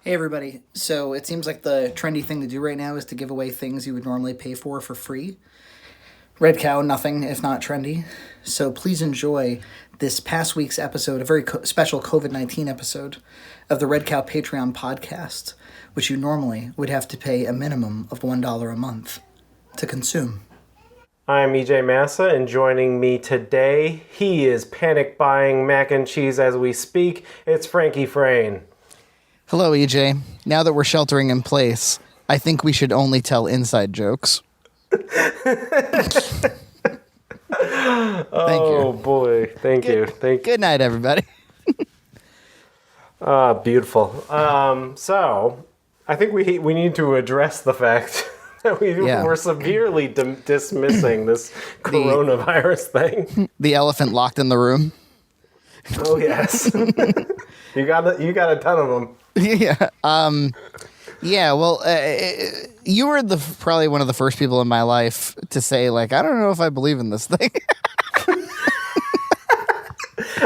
Hey everybody. So it seems like the trendy thing to do right now is to give away things you would normally pay for free. Red Cow, nothing if not trendy. So please enjoy this past week's episode, a very special COVID 19 episode of the Red Cow Patreon podcast, which you normally would have to pay a minimum of $1 a month to consume. I'm EJ Massa, and joining me today, he is panic buying mac and cheese as we speak. It's Frankie Frayne. Hello, EJ. Now that we're sheltering in place, I think we should only tell inside jokes. Oh boy, thank you. Good night, everybody. Beautiful. So I think we need to address the fact that we're severely dismissing this coronavirus thing. The elephant locked in the room. Oh yes, you got a ton of them. Yeah. Yeah. Well, you were probably one of the first people in my life to say, like, I don't know if I believe in this thing.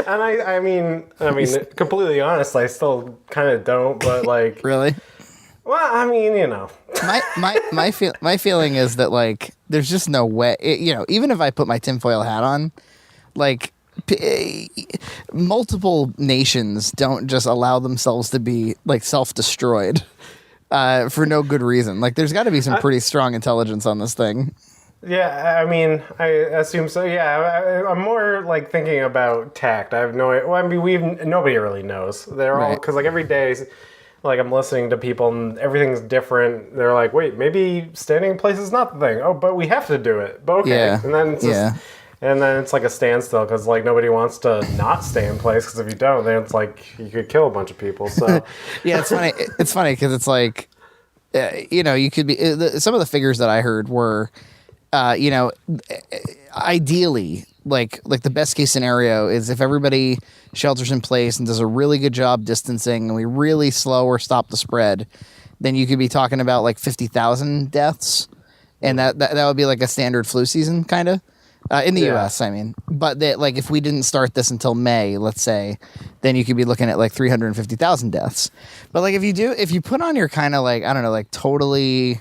And I mean, completely honest, I still kind of don't. But like, Really? well, I mean, you know, my feeling is that, like, there's just no way. Even if I put my tinfoil hat on, like, multiple nations don't just allow themselves to be, like, self-destroyed for no good reason. Like, there's got to be some pretty strong intelligence on this thing. Yeah, I mean, I assume so. Yeah, I'm more like thinking about tact. I have no. Well, I mean, nobody really knows. They're all because like every day, like I'm listening to people and everything's different. They're like, wait, maybe standing in place is not the thing. Oh, but we have to do it. But okay, Yeah. and then it's just, and then it's like a standstill because like nobody wants to not stay in place because if you don't, then it's like you could kill a bunch of people. So Yeah, it's funny. It's funny because it's like, you could be. Some of the figures that I heard were, ideally, like the best case scenario is if everybody shelters in place and does a really good job distancing, and we really slow or stop the spread, then you could be talking about like 50,000 deaths, and that would be like a standard flu season kind of. In the U.S., I mean, but that, like, if we didn't start this until May, let's say, then you could be looking at like 350,000 deaths. But like, if you put on your kind of like, I don't know, like totally,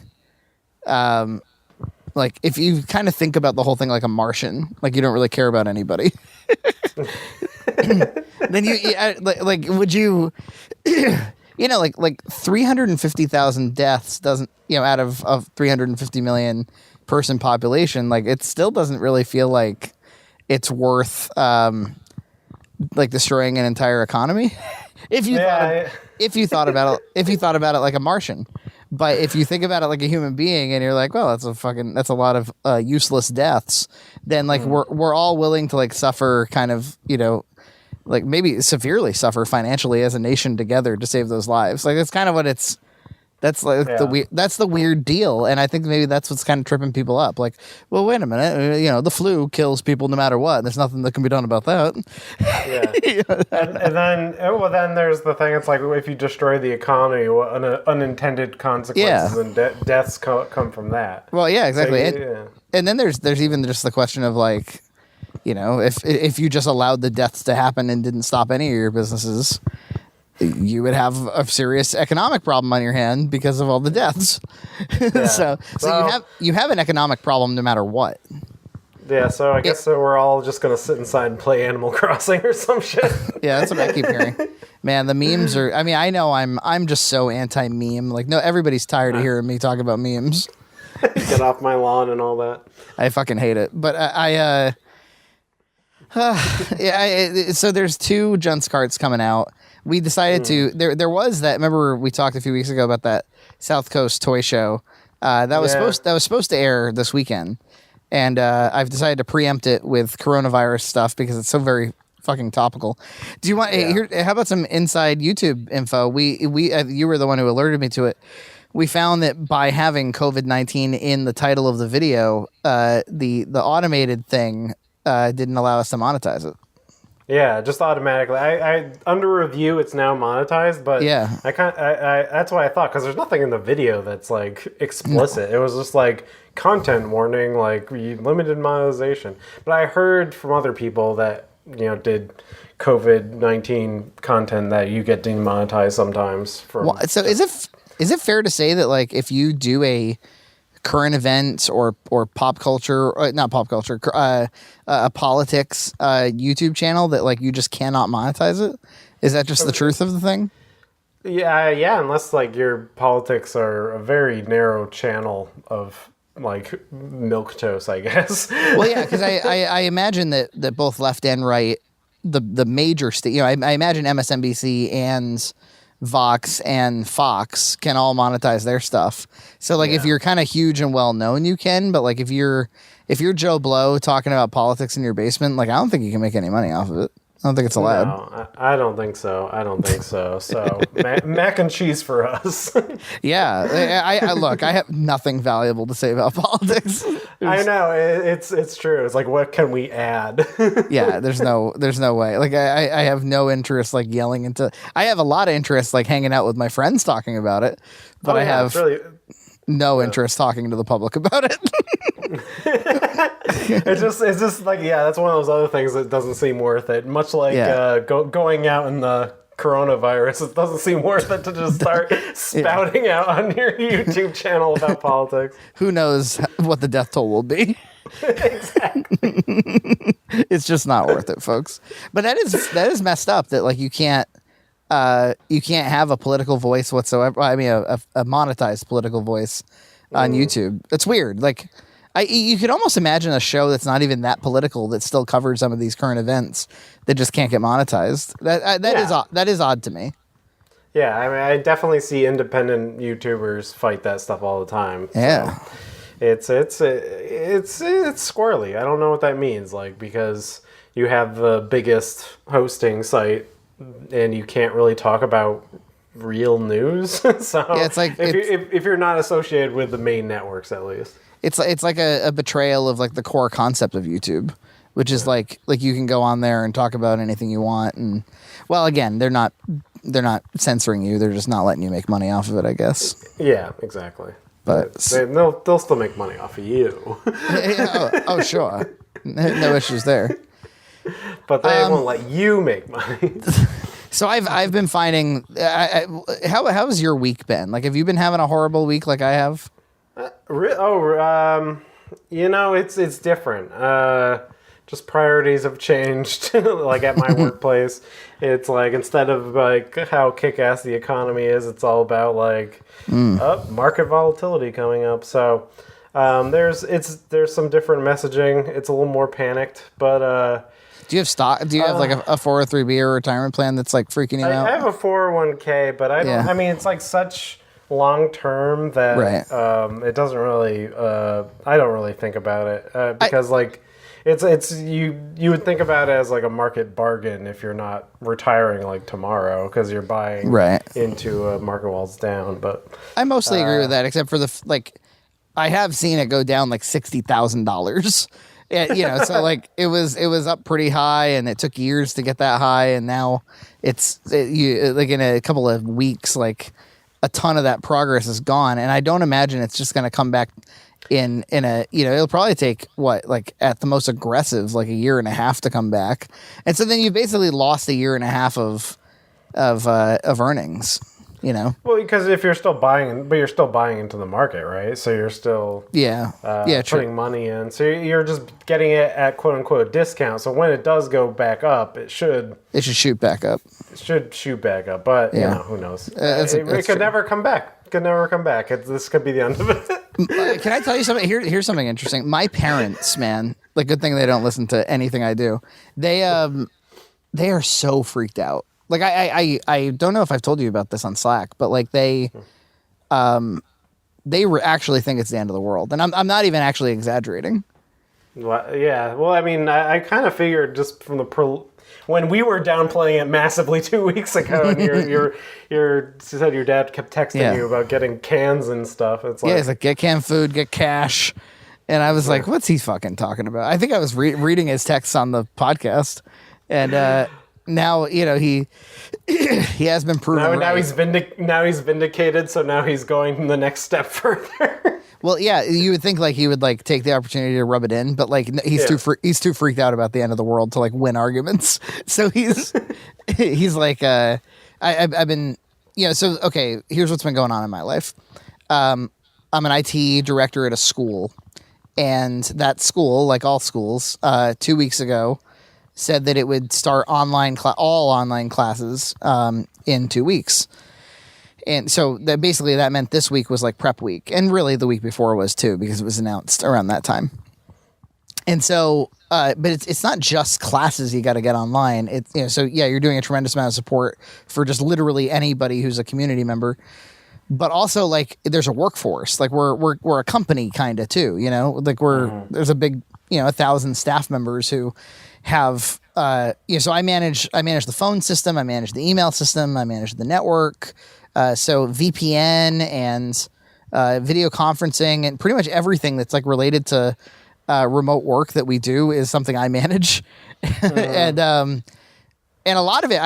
like if you kind of think about the whole thing like a Martian, like you don't really care about anybody, then like would you, like 350,000 deaths doesn't, out of 350 million person population, like it still doesn't really feel like it's worth like destroying an entire economy if you thought about it like a Martian. But if you think about it like a human being and you're like, well, that's a lot of useless deaths, then like we're all willing to like suffer kind of, like maybe severely suffer financially as a nation together to save those lives. Like that's kind of what it's. That's like that's the weird deal, and I think maybe that's what's kind of tripping people up. Like, well, wait a minute, the flu kills people no matter what. There's nothing that can be done about that. Yeah, then there's the thing. It's like if you destroy the economy, what unintended consequences and deaths come from that. Well, yeah, exactly. So, and then there's even just the question of like, if you just allowed the deaths to happen and didn't stop any of your businesses, you would have a serious economic problem on your hand because of all the deaths. Yeah. so you have an economic problem no matter what. Yeah, so I guess we're all just gonna sit inside and play Animal Crossing or some shit. Yeah, that's what I keep hearing. Man, the memes are. I mean, I know I'm just so anti-meme. Like, no, everybody's tired of hearing me talk about memes. Get off my lawn and all that. I fucking hate it. But so there's 2 Junts carts coming out. We decided to. There was that. Remember, we talked a few weeks ago about that South Coast toy show that was supposed to air this weekend, and I've decided to preempt it with coronavirus stuff because it's so very fucking topical. Do you want? How about some inside YouTube info? You were the one who alerted me to it. We found that by having COVID-19 in the title of the video, the automated thing didn't allow us to monetize it. Yeah, just automatically. I under review, it's now monetized, but yeah, I that's what I thought because there's nothing in the video that's like explicit. No. It was just like content warning, like limited monetization. But I heard from other people that did COVID-19 content that you get demonetized sometimes. So is it fair to say that like if you do a current event or pop culture, not pop culture, a politics YouTube channel that like you just cannot monetize it? Is that just the truth of the thing? Yeah, unless like your politics are a very narrow channel of like milquetoast, I guess. Well, yeah, because I imagine that both left and right, the major I imagine MSNBC and Vox and Fox can all monetize their stuff. So like if you're kind of huge and well known, you can. But like if you're Joe Blow talking about politics in your basement, like I don't think you can make any money off of it. I don't think it's allowed. No, I don't think so. So mac and cheese for us. Yeah, I look. I have nothing valuable to say about politics. I know it's true. It's like, what can we add? Yeah, there's no way. Like I have no interest like yelling into. I have a lot of interest like hanging out with my friends talking about it, but I have no interest talking to the public about it. It's just like, that's one of those other things that doesn't seem worth it. Much like going out in the coronavirus, it doesn't seem worth it to just start spouting out on your YouTube channel about politics. Who knows what the death toll will be? Exactly. It's just not worth it, folks. But that is messed up that like you can't have a political voice whatsoever. I mean, a monetized political voice on YouTube. It's weird. Like, you could almost imagine a show that's not even that political that still covers some of these current events that just can't get monetized. That is odd to me. Yeah, I mean, I definitely see independent YouTubers fight that stuff all the time. Yeah, so it's squirrely. I don't know what that means. Like, because you have the biggest hosting site and you can't really talk about real news. So it's like if you're not associated with the main networks, at least. It's like a betrayal of like the core concept of YouTube, which is like you can go on there and talk about anything you want, and well, again, they're not censoring you; they're just not letting you make money off of it, I guess. Yeah, exactly. But they'll still make money off of you. oh, sure, no issues there. But they won't let you make money. So I've been finding how's your week been? Like, have you been having a horrible week like I have? It's different. Just priorities have changed. Like at my workplace, it's like instead of like how kick-ass the economy is, it's all about like market volatility coming up. So there's some different messaging. It's a little more panicked, but do you have stock? Do you have like a 403b or retirement plan that's like freaking you out? I have a 401k, but I don't. I mean, it's like such long term that it doesn't really. I don't really think about it because like it's you would think about it as like a market bargain if you're not retiring like tomorrow because you're buying into a market while it's down. But I mostly agree with that, except for I have seen it go down like $60,000. So like it was up pretty high, and it took years to get that high, and now like in a couple of weeks, like a ton of that progress is gone, and I don't imagine it's just going to come back in a it'll probably take like at the most aggressive like a year and a half to come back, and so then you basically lost a year and a half of earnings. Well, because if you're still buying, but you're still buying into the market, right? So you're still putting money in. So you're just getting it at quote unquote discount. So when it does go back up, it should shoot back up. It should shoot back up, but who knows? It could never come back. This could be the end of it. Can I tell you something? Here's something interesting. My parents, man, like good thing they don't listen to anything I do. They are so freaked out. Like I don't know if I've told you about this on Slack, but like they actually think it's the end of the world, and I'm not even actually exaggerating. Well, yeah. Well, I mean, I kind of figured just from when we were downplaying it massively 2 weeks ago, and you said your dad kept texting you about getting cans and stuff. It's like, it's like get canned food, get cash, and I was like, what's he fucking talking about? I think I was reading his texts on the podcast, and. Now he has been proven. Now he's vindicated. So now he's going the next step further. Well, yeah, you would think like he would like take the opportunity to rub it in, but like he's he's too freaked out about the end of the world to like win arguments. So he's like I've been so okay, here's what's been going on in my life. I'm an IT director at a school, and that school, like all schools, 2 weeks ago said that it would start all online classes in 2 weeks. And so that meant this week was like prep week, and really the week before was too, because it was announced around that time. And so, but it's not just classes you got to get online. So yeah, you're doing a tremendous amount of support for just literally anybody who's a community member, but also like there's a workforce. Like we're a company kind of too, like there's a big 1,000 staff members who have so I manage the phone system, I manage the email system, I manage the network. So VPN and video conferencing and pretty much everything that's like related to remote work that we do is something I manage. And a lot of it,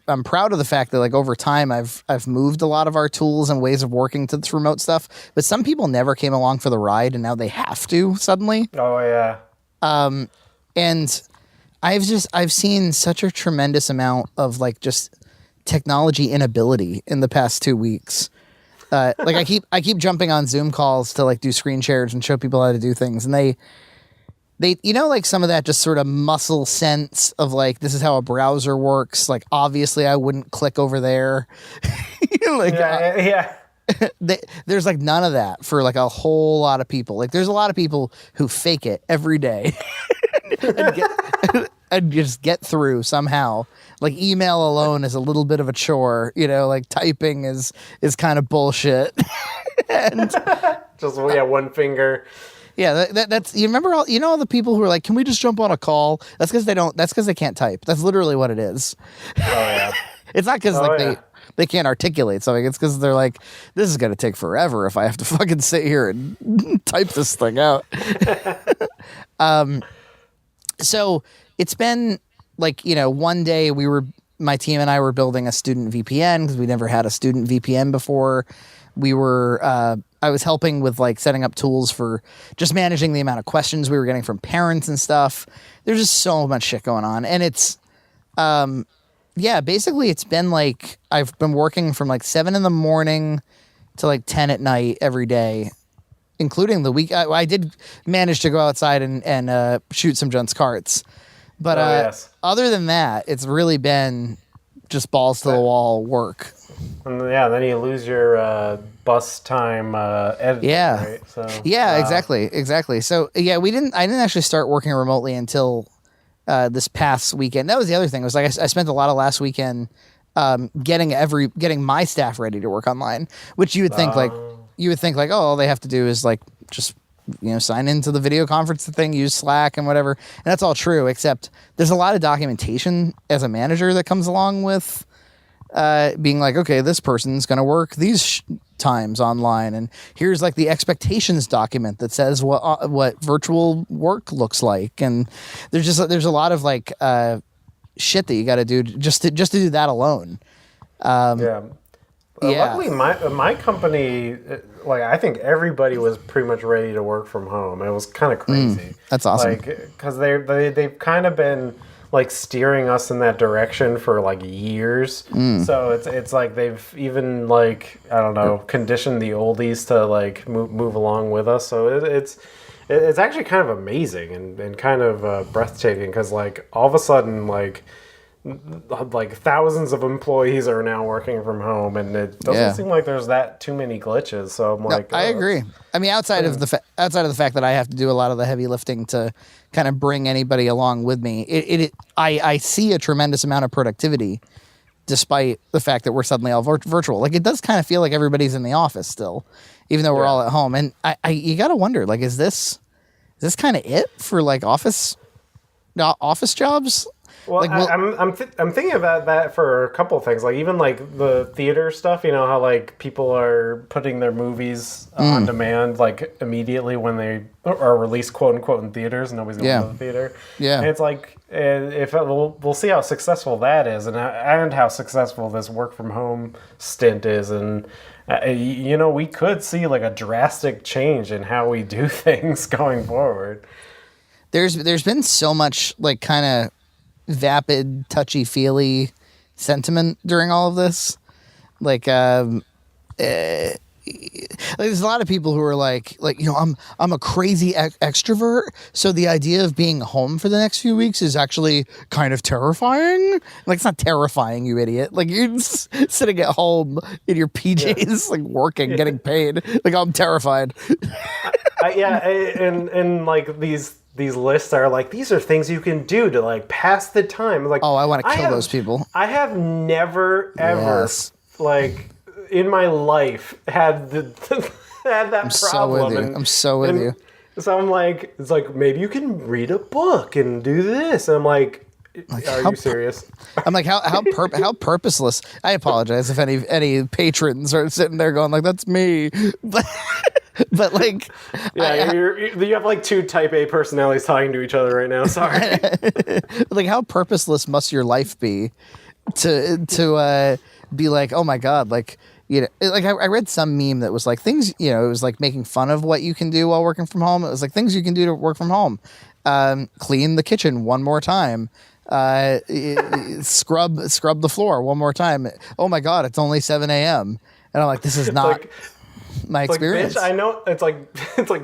I'm proud of the fact that like over time I've moved a lot of our tools and ways of working to this remote stuff. But some people never came along for the ride, and now they have to suddenly. Oh yeah. And I've seen such a tremendous amount of like just technology inability in the past 2 weeks. Like I keep jumping on Zoom calls to like do screen shares and show people how to do things, and they like some of that just sort of muscle sense of like, this is how a browser works. Like obviously I wouldn't click over there. Like there's like none of that for like a whole lot of people. Like there's a lot of people who fake it every day and just get through somehow. Like email alone is a little bit of a chore, like typing is kind of bullshit. And just one finger. Yeah, that's you remember all the people who are like, can we just jump on a call? That's because they can't type. That's literally what it is. Oh yeah. It's not because they can't articulate something. It's because they're like, this is gonna take forever if I have to fucking sit here and type this thing out. So it's been like, one day my team and I were building a student VPN because we never had a student VPN before. I was helping with like setting up tools for just managing the amount of questions we were getting from parents and stuff. There's just so much shit going on. And it's, basically it's been like, I've been working from like 7 a.m. to like 10 p.m. every day, including the week. I did manage to go outside and shoot some gents' carts. But other than that, it's really been just balls to the wall work. And then you lose your bus time editing. Yeah, right? So, exactly. So I didn't actually start working remotely until this past weekend. That was the other thing. It was like I spent a lot of last weekend getting my staff ready to work online, which you would think like oh, all they have to do is like just sign into the video conference thing, use Slack and whatever. And that's all true, except there's a lot of documentation as a manager that comes along with being like, okay, this person's going to work these times online. And here's like the expectations document that says what virtual work looks like. And there's a lot of like shit that you got to do just to do that alone. Luckily, my company, like I think everybody was pretty much ready to work from home. It was kind of crazy. That's awesome. Like because they've kind of been like steering us in that direction for like years. So it's like they've even like I don't know conditioned the oldies to like move along with us. So it's actually kind of amazing and kind of breathtaking because like all of a sudden like thousands of employees are now working from home, and it doesn't seem like there's that too many glitches. So I'm like, I agree. I mean, outside of the fact that I have to do a lot of the heavy lifting to kind of bring anybody along with me, I see a tremendous amount of productivity, despite the fact that we're suddenly all virtual. Like it does kind of feel like everybody's in the office still, even though we're all at home. And you got to wonder, like, is this kind of it for like office jobs? Well, like, I'm thinking about that for a couple of things. Like even like the theater stuff, how like people are putting their movies on demand like immediately when they are released, quote unquote, in theaters, and nobody's going to the theater. Yeah, and it's like we'll see how successful that is, and how successful this work from home stint is, and we could see like a drastic change in how we do things going forward. There's been so much like kind of vapid, touchy-feely sentiment during all of this. Like, there's a lot of people who are like I'm a crazy extrovert, so the idea of being home for the next few weeks is actually kind of terrifying. Like, it's not terrifying, you idiot. Like, you're just sitting at home in your PJs, like working, getting paid. Like, I'm terrified. And like these lists are like, these are things you can do to like pass the time. Like, oh, I want to kill those people. I have never ever like in my life had that problem. I'm so with you. So I'm like, it's like, maybe you can read a book and do this. And I'm like, are you serious? I'm like, how purposeless. I apologize if any patrons are sitting there going like, that's me. But like, yeah, you have like two type A personalities talking to each other right now. Sorry. Like, how purposeless must your life be to be like, oh my God, like, like I read some meme that was like things, it was like making fun of what you can do while working from home. It was like things you can do to work from home. Clean the kitchen one more time. Scrub the floor one more time. Oh my God, it's only 7 a.m. And I'm like, this is not my experience. Like, bitch, I know it's like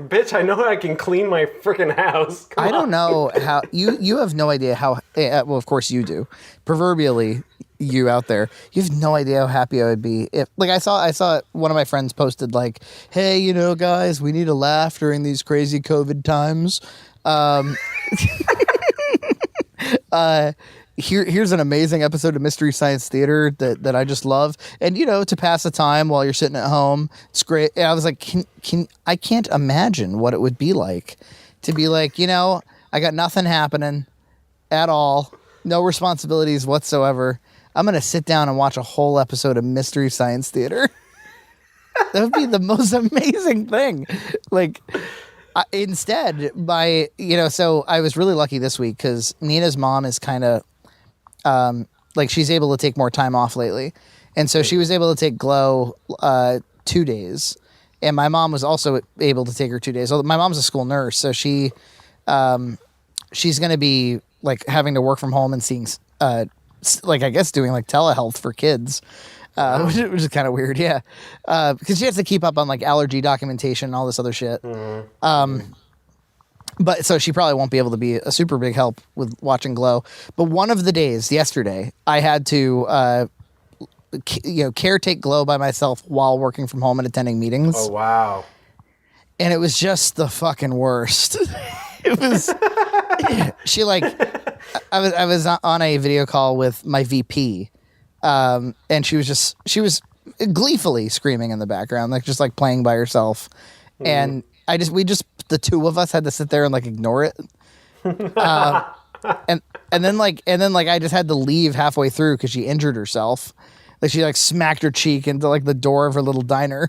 bitch, I know I can clean my freaking house. I don't know how you have no idea how. Well, of course you do. Proverbially, you out there, you have no idea how happy I would be if, like, I saw one of my friends posted like, hey, guys, we need a laugh during these crazy COVID times. Here's an amazing episode of Mystery Science Theater that I just love, and to pass the time while you're sitting at home, it's great. And I was like, I can't imagine what it would be like to be like, I got nothing happening at all, no responsibilities whatsoever. I'm gonna sit down and watch a whole episode of Mystery Science Theater. That would be the most amazing thing. Like, instead, so I was really lucky this week because Nina's mom is kind of like, she's able to take more time off lately, and so she was able to take Glow 2 days, and my mom was also able to take her 2 days. My mom's a school nurse, so she's going to be like having to work from home and seeing like, I guess doing like telehealth for kids. Which is kind of weird, yeah. Because she has to keep up on like allergy documentation and all this other shit. Mm-hmm. But so she probably won't be able to be a super big help with watching Glow. But one of the days, yesterday, I had to, caretake Glow by myself while working from home and attending meetings. Oh, wow. And it was just the fucking worst. It was, I was on a video call with my VP. And she was gleefully screaming in the background, like just like playing by herself. Mm. And the two of us had to sit there and like ignore it. And then I just had to leave halfway through because she injured herself. Like, she like smacked her cheek into like the door of her little diner.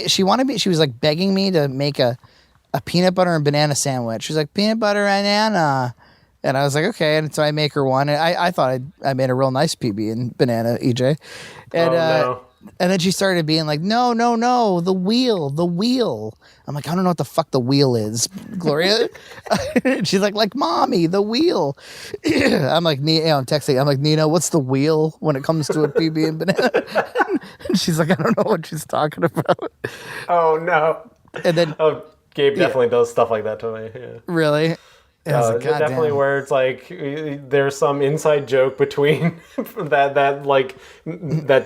She was like begging me to make a peanut butter and banana sandwich. She was like, peanut butter and banana. And I was like, okay. And so I make her one. And I thought I made a real nice PB and banana, EJ. And, no. And then she started being like, no, the wheel. I'm like, I don't know what the fuck the wheel is, Gloria. She's like, mommy, the wheel. I'm like, I'm texting. I'm like, Nina, what's the wheel when it comes to a PB and banana? And she's like, I don't know what she's talking about. Oh, no. And then, Gabe definitely does stuff like that to me. Yeah. Really? Definitely where it's like there's some inside joke between that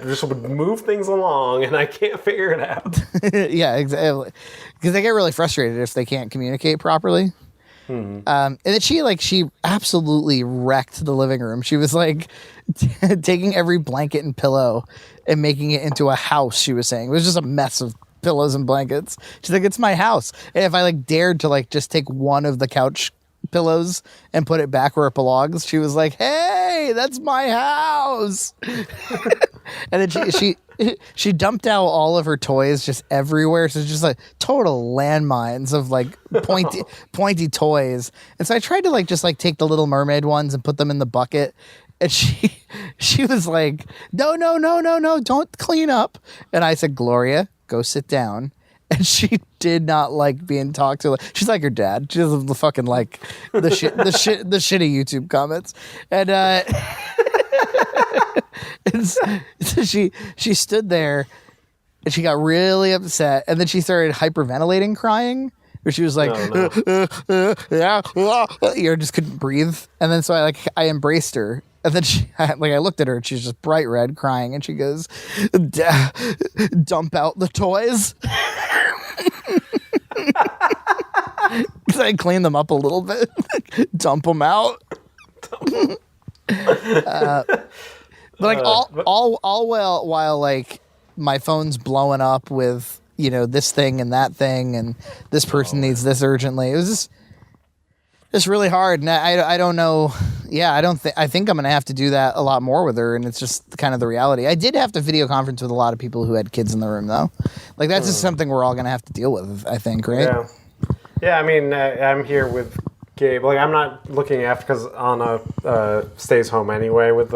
just would move things along, and I can't figure it out. Yeah, exactly. Because they get really frustrated if they can't communicate properly. Mm-hmm. And then she absolutely wrecked the living room. She was like taking every blanket and pillow and making it into a house. She was saying it was just a mess of pillows and blankets. She's like, it's my house. And if I like dared to like just take one of the couch pillows and put it back where it belongs, she was like, hey, that's my house. And then she dumped out all of her toys just everywhere, so it's just like total landmines of like pointy toys. And so I tried to like just like take the Little Mermaid ones and put them in the bucket And she was like, no, don't clean up. And I said, Gloria, go sit down. And she did not like being talked to. She's like her dad. She doesn't fucking like the shitty YouTube comments. And so she stood there and she got really upset. And then she started hyperventilating, crying. Where she was like, yeah, just couldn't breathe. And then so I embraced her. And then I looked at her and she's just bright red crying. And she goes, dump out the toys. Because I cleaned them up a little bit. Dump them out. But like all while like my phone's blowing up with, you know, this thing and that thing, and this person needs this urgently. It was just really hard. And I don't know. Yeah, I think I'm going to have to do that a lot more with her. And it's just kind of the reality. I did have to video conference with a lot of people who had kids in the room, though. Like, that's just something we're all going to have to deal with, I think, right? Yeah. Yeah, I mean, I'm here with Gabe. Like, I'm not looking after because Anna stays home anyway with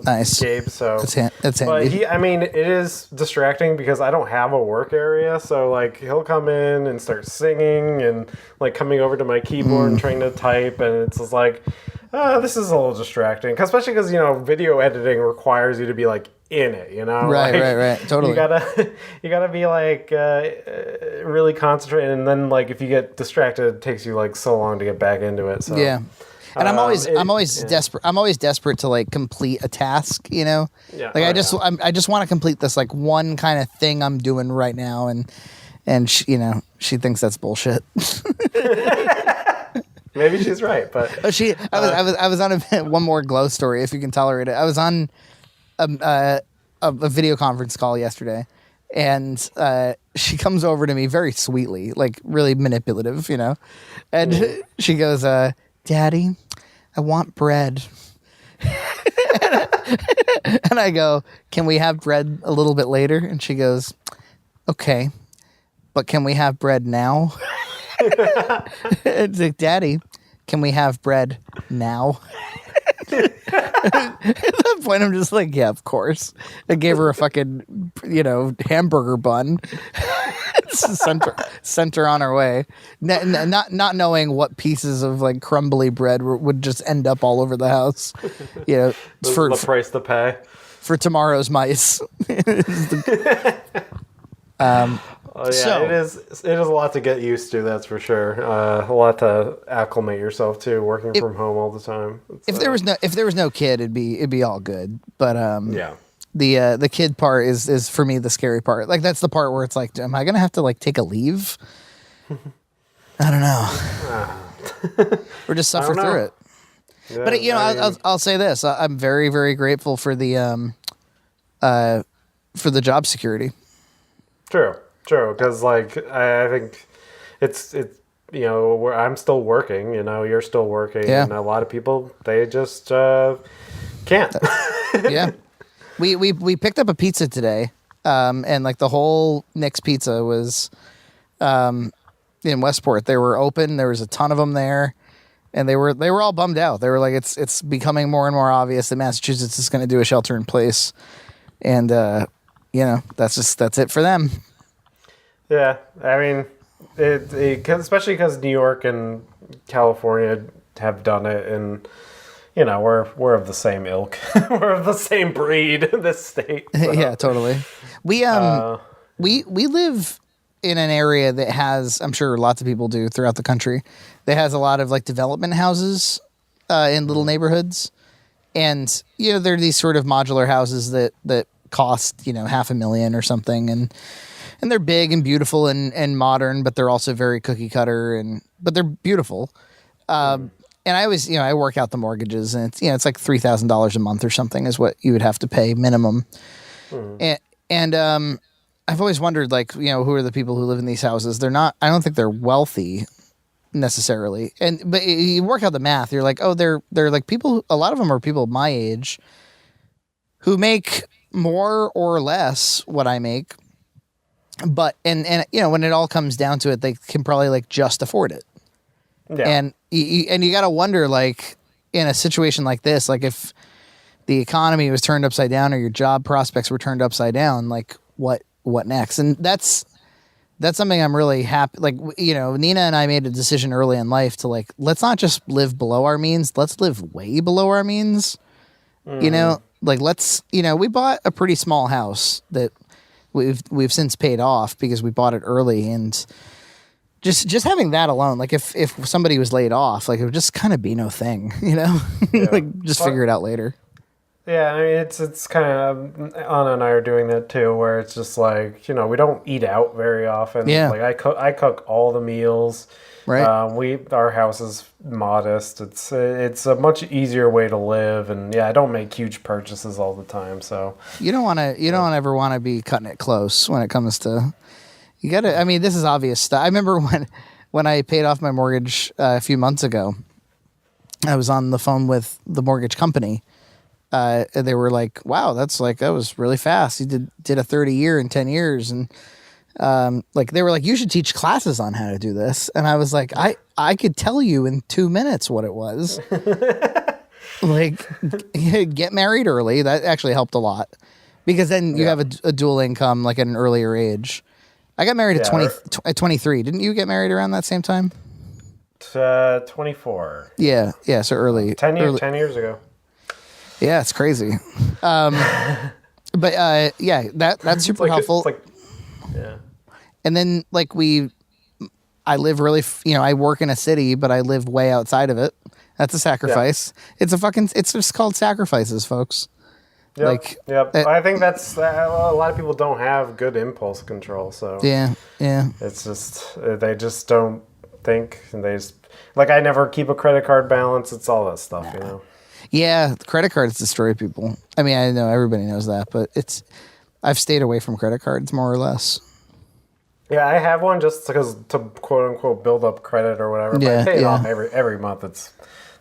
nice. Gabe. So that's handy. But I mean, it is distracting because I don't have a work area. So like, he'll come in and start singing and like coming over to my keyboard and trying to type, and it's just like, this is a little distracting. Especially because, you know, video editing requires you to be like in it, you know? Right, like, right. Totally. You gotta be like really concentrated, and then like if you get distracted, it takes you like so long to get back into it. So yeah, and I'm always desperate. I'm always desperate to like complete a task, you know? Yeah. Like I just want to complete this like one kind of thing I'm doing right now, and she, you know, she thinks that's bullshit. Maybe she's right, but I was on one more glow story if you can tolerate it. I was on a video conference call yesterday, and she comes over to me very sweetly, like really manipulative, you know, and she goes, Daddy, I want bread. And I go, can we have bread a little bit later? And she goes, okay, but can we have bread now? It's like, Daddy, can we have bread now? At that point, I'm just like, yeah, of course. I gave her a fucking, you know, hamburger bun. sent her on her way, not knowing what pieces of like crumbly bread would just end up all over the house. You know, for the price to pay for tomorrow's mice. Oh, yeah, it is a lot to get used to, that's for sure. A lot to acclimate yourself to, working from home all the time. If there was no kid, it'd be all good. But yeah, the kid part is for me the scary part. Like that's the part where it's like, am I gonna have to like take a leave? I don't know. Or just suffer through it. Yeah, but you know, I'll say this: I'm very, very grateful for the job security. True, because like I think it's you know, I'm still working. You know, you're still working, and a lot of people they just can't. Yeah, we picked up a pizza today, and like the whole Nick's Pizza was in Westport. They were open. There was a ton of them there, and they were all bummed out. They were like, it's becoming more and more obvious that Massachusetts is going to do a shelter in place, and you know, that's it for them. Yeah, I mean, especially because New York and California have done it, and you know, we're of the same ilk, we're of the same breed, this state. So. Yeah, totally. We live in an area that has, I'm sure lots of people do throughout the country, that has a lot of like development houses in little neighborhoods, and you know, they're these sort of modular houses that cost, you know, $500,000 or something, and they're big and beautiful and modern, but they're also very cookie cutter, but they're beautiful. And I always, you know, I work out the mortgages, and it's, you know, it's like $3,000 a month or something is what you would have to pay minimum. And I've always wondered, like, you know, who are the people who live in these houses? I don't think they're wealthy necessarily. But you work out the math, you're like, oh, they're like people, a lot of them are people my age who make more or less what I make. But and you know, when it all comes down to it, they can probably like just afford it. Yeah. And you got to wonder, like, in a situation like this, like if the economy was turned upside down or your job prospects were turned upside down, like what next? And that's something I'm really happy. Like, you know, Nina and I made a decision early in life to like, let's not just live below our means. Let's live way below our means. You know, like we bought a pretty small house that we've since paid off because we bought it early, and just having that alone, like if somebody was laid off, like it would just kind of be no thing, you know, like just figure it out later. Yeah, I mean, it's kind of, Anna and I are doing that too, where it's just like, you know, we don't eat out very often. Yeah. Like I cook all the meals. Right. Our house is modest. It's a much easier way to live, and I don't make huge purchases all the time. So you don't ever want to be cutting it close when it comes to, you gotta, I mean, this is obvious stuff. I remember when I paid off my mortgage a few months ago, I was on the phone with the mortgage company. And they were like, wow, that was really fast. You did a 30-year in 10 years. And like they were like, you should teach classes on how to do this. And I was like, I could tell you in 2 minutes what it was. Like, get married early. That actually helped a lot because then you have a dual income like at an earlier age. I got married at 23. Didn't you get married around that same time? 24. Yeah. So early. 10 years ago. Yeah, it's crazy. But that's super helpful. And then like I live really, I work in a city, but I live way outside of it. That's a sacrifice. Yeah. It's just called sacrifices, folks. Yep. I think that's a lot of people don't have good impulse control. So yeah. It's just they just don't think, and they just like I never keep a credit card balance. It's all that stuff, you know. Yeah, credit cards destroy people. I mean, I know everybody knows that, but I've stayed away from credit cards more or less. Yeah, I have one just because to quote unquote build up credit or whatever. But I pay it off every month. It's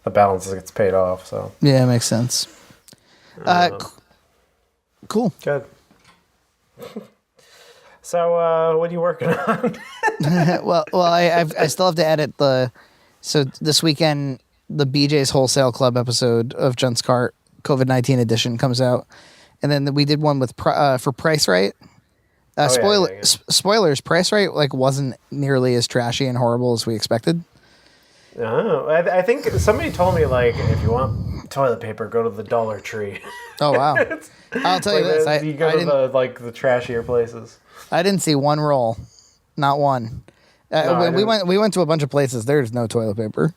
the balance gets paid off. So yeah, it makes sense. Cool. Good. So, what are you working on? well, I still have to edit so this weekend the BJ's Wholesale Club episode of Junt's Cart COVID-19 edition comes out, and then we did one with for Price Right. Spoilers. Price Right like wasn't nearly as trashy and horrible as we expected. Oh, I think somebody told me like if you want toilet paper, go to the Dollar Tree. Oh wow! I'll tell you this: you go to the trashier places. I didn't see one roll, not one. We went to a bunch of places. There's no toilet paper.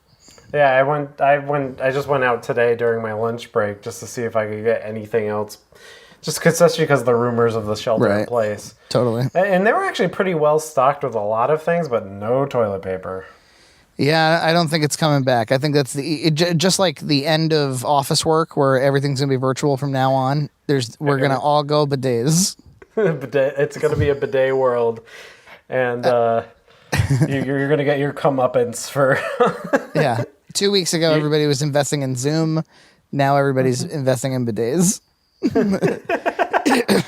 Yeah, I just went out today during my lunch break just to see if I could get anything else. Especially because of the rumors of the shelter in place. Totally. And they were actually pretty well stocked with a lot of things, but no toilet paper. Yeah, I don't think it's coming back. I think that's just like the end of office work where everything's going to be virtual from now on. We're going to all go bidets. It's going to be a bidet world. And you're going to get your comeuppance for... Yeah. 2 weeks ago, everybody was investing in Zoom. Now everybody's investing in bidets. It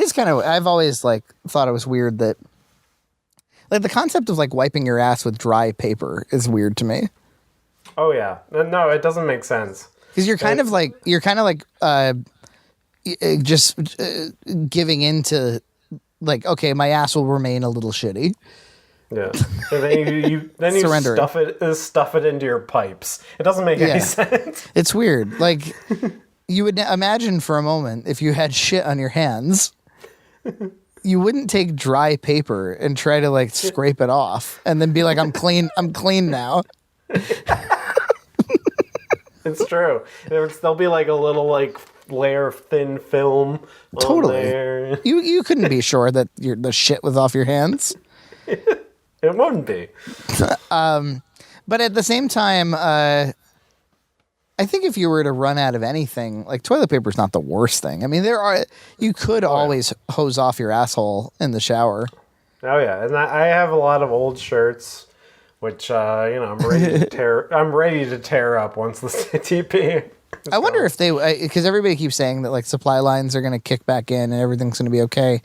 is kind of... I've always thought it was weird that... Like the concept of wiping your ass with dry paper is weird to me. Oh yeah, no, it doesn't make sense. Because you're kind of just giving into okay, my ass will remain a little shitty. Yeah, and then you stuff it into your pipes. It doesn't make any sense. It's weird. Like you would imagine for a moment if you had shit on your hands. You wouldn't take dry paper and try to scrape it off and then be like, I'm clean now. It's true. There'll be a little layer of thin film on there. You couldn't be sure that the shit was off your hands. It wouldn't be. But at the same time, I think if you were to run out of anything, toilet paper is not the worst thing. I mean, you could always hose off your asshole in the shower. Oh yeah, and I have a lot of old shirts, which I'm ready to tear. I'm ready to tear up once the TP. I wonder if because everybody keeps saying that supply lines are going to kick back in and everything's going to be okay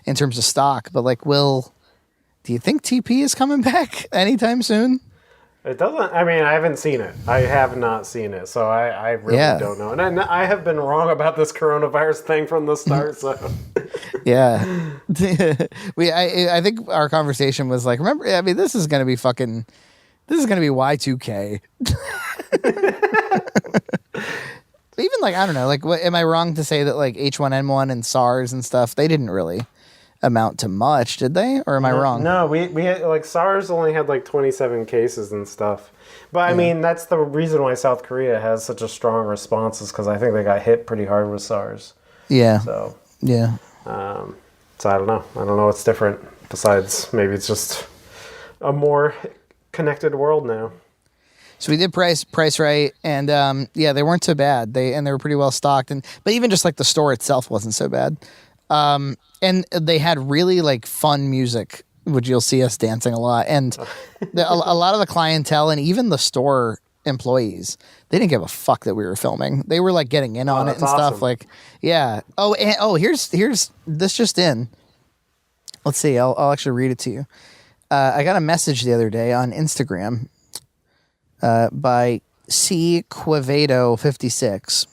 in terms of stock. But do you think TP is coming back anytime soon? It doesn't. I mean, I haven't seen it. I have not seen it, so I really don't know. And I have been wrong about this coronavirus thing from the start. So yeah, I think our conversation was like, remember? I mean, this is gonna be Y2K. Even like I don't know. Like, am I wrong to say that like H1N1 and SARS and stuff? They didn't really amount to much, did they? Or am I wrong? No, we had, like SARS only had like 27 cases and stuff. But I mean, that's the reason why South Korea has such a strong response is because I think they got hit pretty hard with SARS. Yeah. So yeah. So I don't know. I don't know what's different besides maybe it's just a more connected world now. So we did price right, and they weren't so bad. They were pretty well stocked, but even just like the store itself wasn't so bad. And they had really like fun music, which you'll see us dancing a lot. And a lot of the clientele and even the store employees, they didn't give a fuck that we were filming. They were like getting in on it and awesome stuff. Like, yeah. Here's this just in. Let's see. I'll actually read it to you. I got a message the other day on Instagram by C Quevedo 56.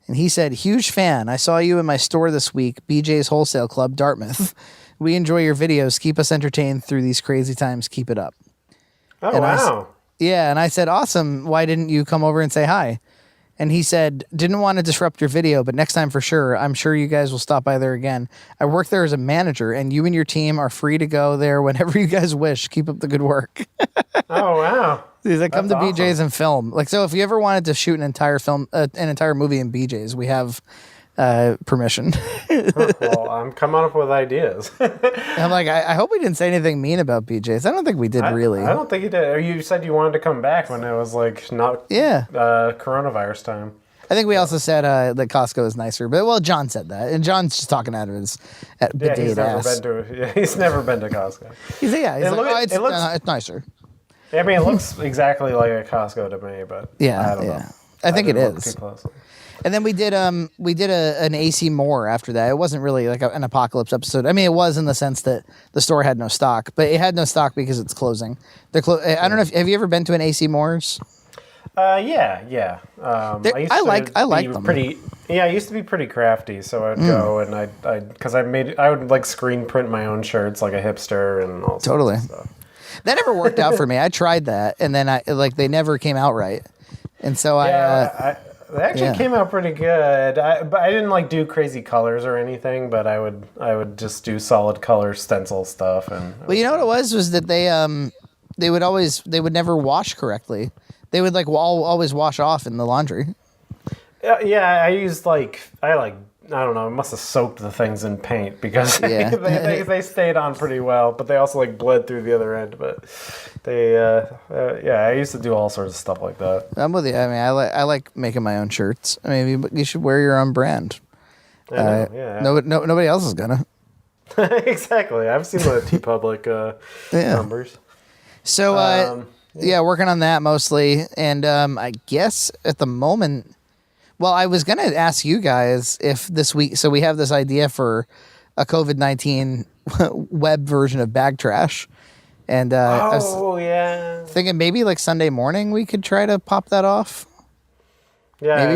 And he said, huge fan. I saw you in my store this week, BJ's Wholesale Club, Dartmouth. We enjoy your videos. Keep us entertained through these crazy times. Keep it up. Oh, and wow. And I said, awesome. Why didn't you come over and say hi? And he said, didn't want to disrupt your video, but next time for sure. I'm sure you guys will stop by there again. I work there as a manager, and you and your team are free to go there whenever you guys wish. Keep up the good work. Oh, wow. He's like, come to awesome. BJ's and film. Like, so if you ever wanted to shoot an entire movie in BJ's, we have permission. Well, I'm coming up with ideas. I'm like, I hope we didn't say anything mean about BJ's. I don't think we did really. I don't think you did. You said you wanted to come back when it was like not coronavirus time. I think we also said that Costco is nicer, but well, John said that, and John's just talking out of his bidet ass. He's never been to Costco. He's like, it's nicer. I mean, it looks exactly like a Costco to me, but I don't know. I think it is. And then we did an AC Moore after that. It wasn't really like an apocalypse episode. I mean, it was in the sense that the store had no stock, but it had no stock because it's closing. I don't know. Have you ever been to an AC Moore's? Yeah. I like them. I used to be pretty crafty, so I'd go and I would like screen print my own shirts like a hipster and all sorts of stuff. That never worked out for me. I tried that, and then they never came out right, and so they actually came out pretty good. But I didn't like do crazy colors or anything, but I would just do solid color stencil stuff. And well, you know what it was that they would never wash correctly. They would always wash off in the laundry. Yeah, I don't know, I must have soaked the things in paint because they stayed on pretty well, but they also bled through the other end. But I used to do all sorts of stuff like that. I'm with you. I mean, I like making my own shirts. Maybe you should wear your own brand. Nobody else is gonna. Exactly. I've seen the TeePublic numbers. So working on that mostly, and I guess at the moment. Well, I was going to ask you guys if this week, so we have this idea for a COVID-19 web version of Bag Trash. And I was thinking maybe Sunday morning we could try to pop that off. Yeah, I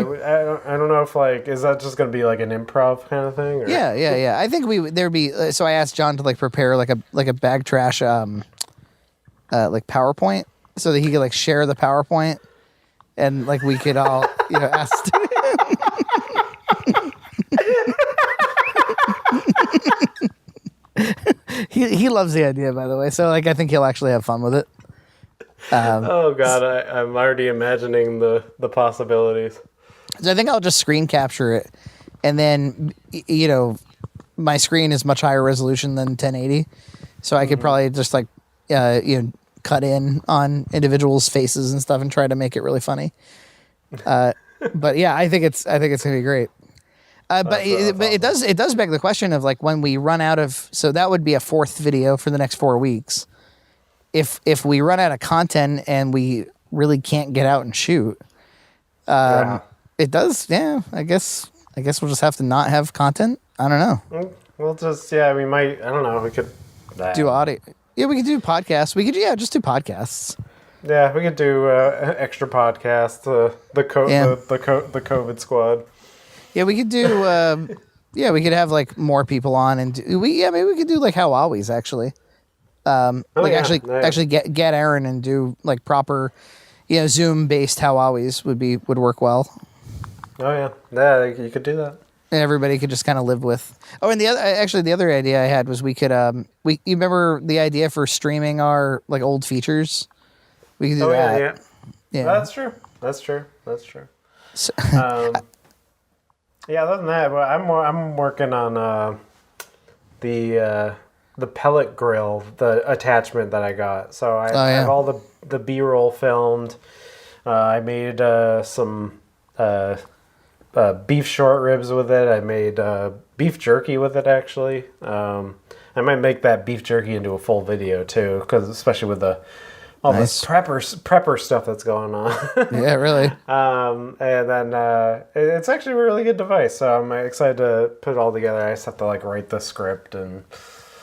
don't know if is that just going to be an improv kind of thing? Or? Yeah. I think there'd be, so I asked John to prepare a Bag Trash PowerPoint so that he could share the PowerPoint. And we could all, ask. He loves the idea, by the way. So I think he'll actually have fun with it. Oh God, I'm already imagining the possibilities. So I think I'll just screen capture it, and then my screen is much higher resolution than 1080, so I could probably just cut in on individuals' faces and stuff and try to make it really funny. But yeah, I think it's gonna be great. But it does beg the question of when we run out of, so that would be a fourth video for the next 4 weeks. If we run out of content and we really can't get out and shoot, it does. Yeah, I guess we'll just have to not have content. I don't know. We'll just we might. I don't know. We could do audio. Yeah, we could do podcasts. We could just do podcasts. Yeah, we could do an extra podcast. The COVID squad. Yeah, we could do. Yeah, we could have like more people on, and maybe we could do like How Always actually. Actually get Aaron and do like proper, Zoom based How Always would work well. Oh yeah, you could do that. And everybody could just kind of live with. Oh, and the other idea I had was we could you remember the idea for streaming our like old features? We could do that. Yeah. That's true. So, yeah, other than that, I'm working on the pellet grill, the attachment that I got. So I have all the B-roll filmed. I made some beef short ribs with it. I made beef jerky with it, actually. I might make that beef jerky into a full video too, because especially with all this prepper stuff that's going on. Yeah, really. And then it's actually a really good device, so I'm excited to put it all together. I just have to like write the script and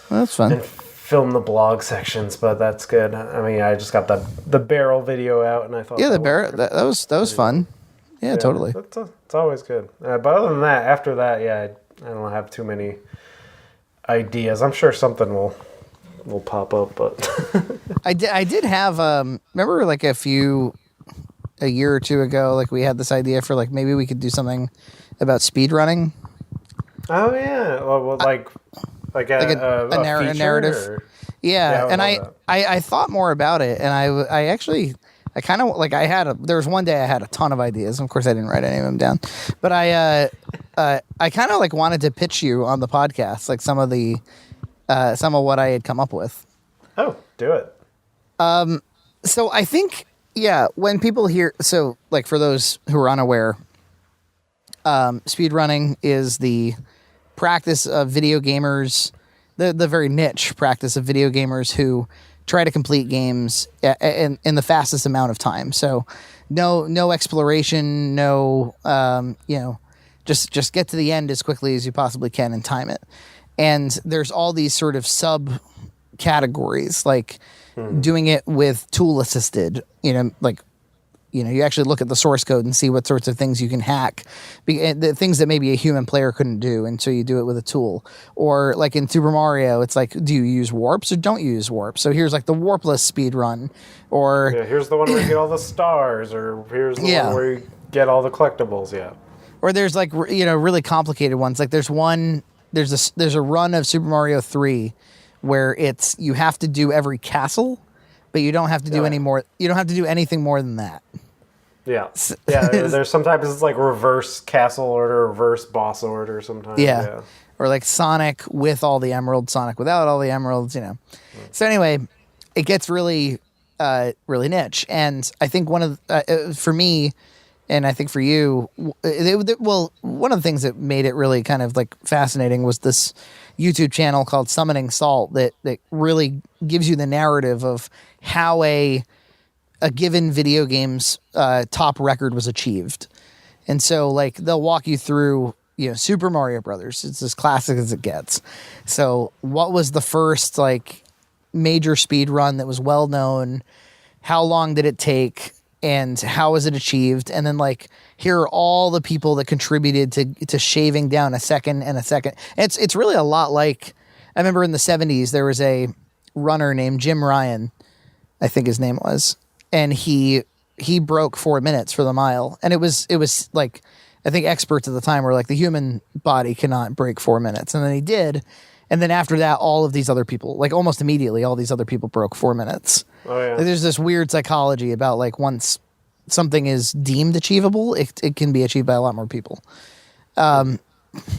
that's fun. And film the blog sections, but that's good. I mean, I just got the barrel video out, and I thought the barrel that was fun. Yeah, totally. It's always good. But other than that, after that, I don't have too many ideas. I'm sure something will pop up, but I did have remember like a year or two ago, like we had this idea for like maybe we could do something about speed running. Oh yeah, well like a narrative. Or? Yeah, and I thought more about it, and I actually kind of like there was one day I had a ton of ideas. Of course, I didn't write any of them down, but I kind of like wanted to pitch you on the podcast, like some of what I had come up with. Oh, do it. So I think when people hear, so like for those who are unaware, speed running is the practice of video gamers, the very niche practice of video gamers who try to complete games in the fastest amount of time. So no exploration, just get to the end as quickly as you possibly can and time it. And there's all these sort of sub categories, like doing it with tool assisted, you actually look at the source code and see what sorts of things you can hack, the things that maybe a human player couldn't do, and so you do it with a tool. Or like in Super Mario, it's like, do you use warps or don't you use warps? So here's like the warpless speed run, or here's the one where you get all the stars, or here's the one where you get all the collectibles. Yeah. Or there's like really complicated ones. Like there's a run of Super Mario 3 where you have to do every castle, but you don't have to do any more. You don't have to do anything more than that. Yeah. There's sometimes it's like reverse castle order, reverse boss order. Sometimes. Yeah. Or like Sonic with all the emeralds, Sonic without all the emeralds. So anyway, it gets really, really niche, and I think one of for me, and I think for you, one of the things that made it really kind of like fascinating was this YouTube channel called Summoning Salt that really gives you the narrative of how a given video game's top record was achieved. And so like they'll walk you through, Super Mario Brothers. It's as classic as it gets. So what was the first like major speed run that was well known? How long did it take? And how was it achieved? And then like, here are all the people that contributed to shaving down a second and a second. It's really a lot like, I remember in the 70s, there was a runner named Jim Ryan, I think his name was, and he broke 4 minutes for the mile. And it was like, I think experts at the time were like, the human body cannot break 4 minutes. And then he did. And then after that, all of these other people, like almost immediately, all these other people broke 4 minutes. Oh, yeah. Like, there's this weird psychology about like once something is deemed achievable, it can be achieved by a lot more people.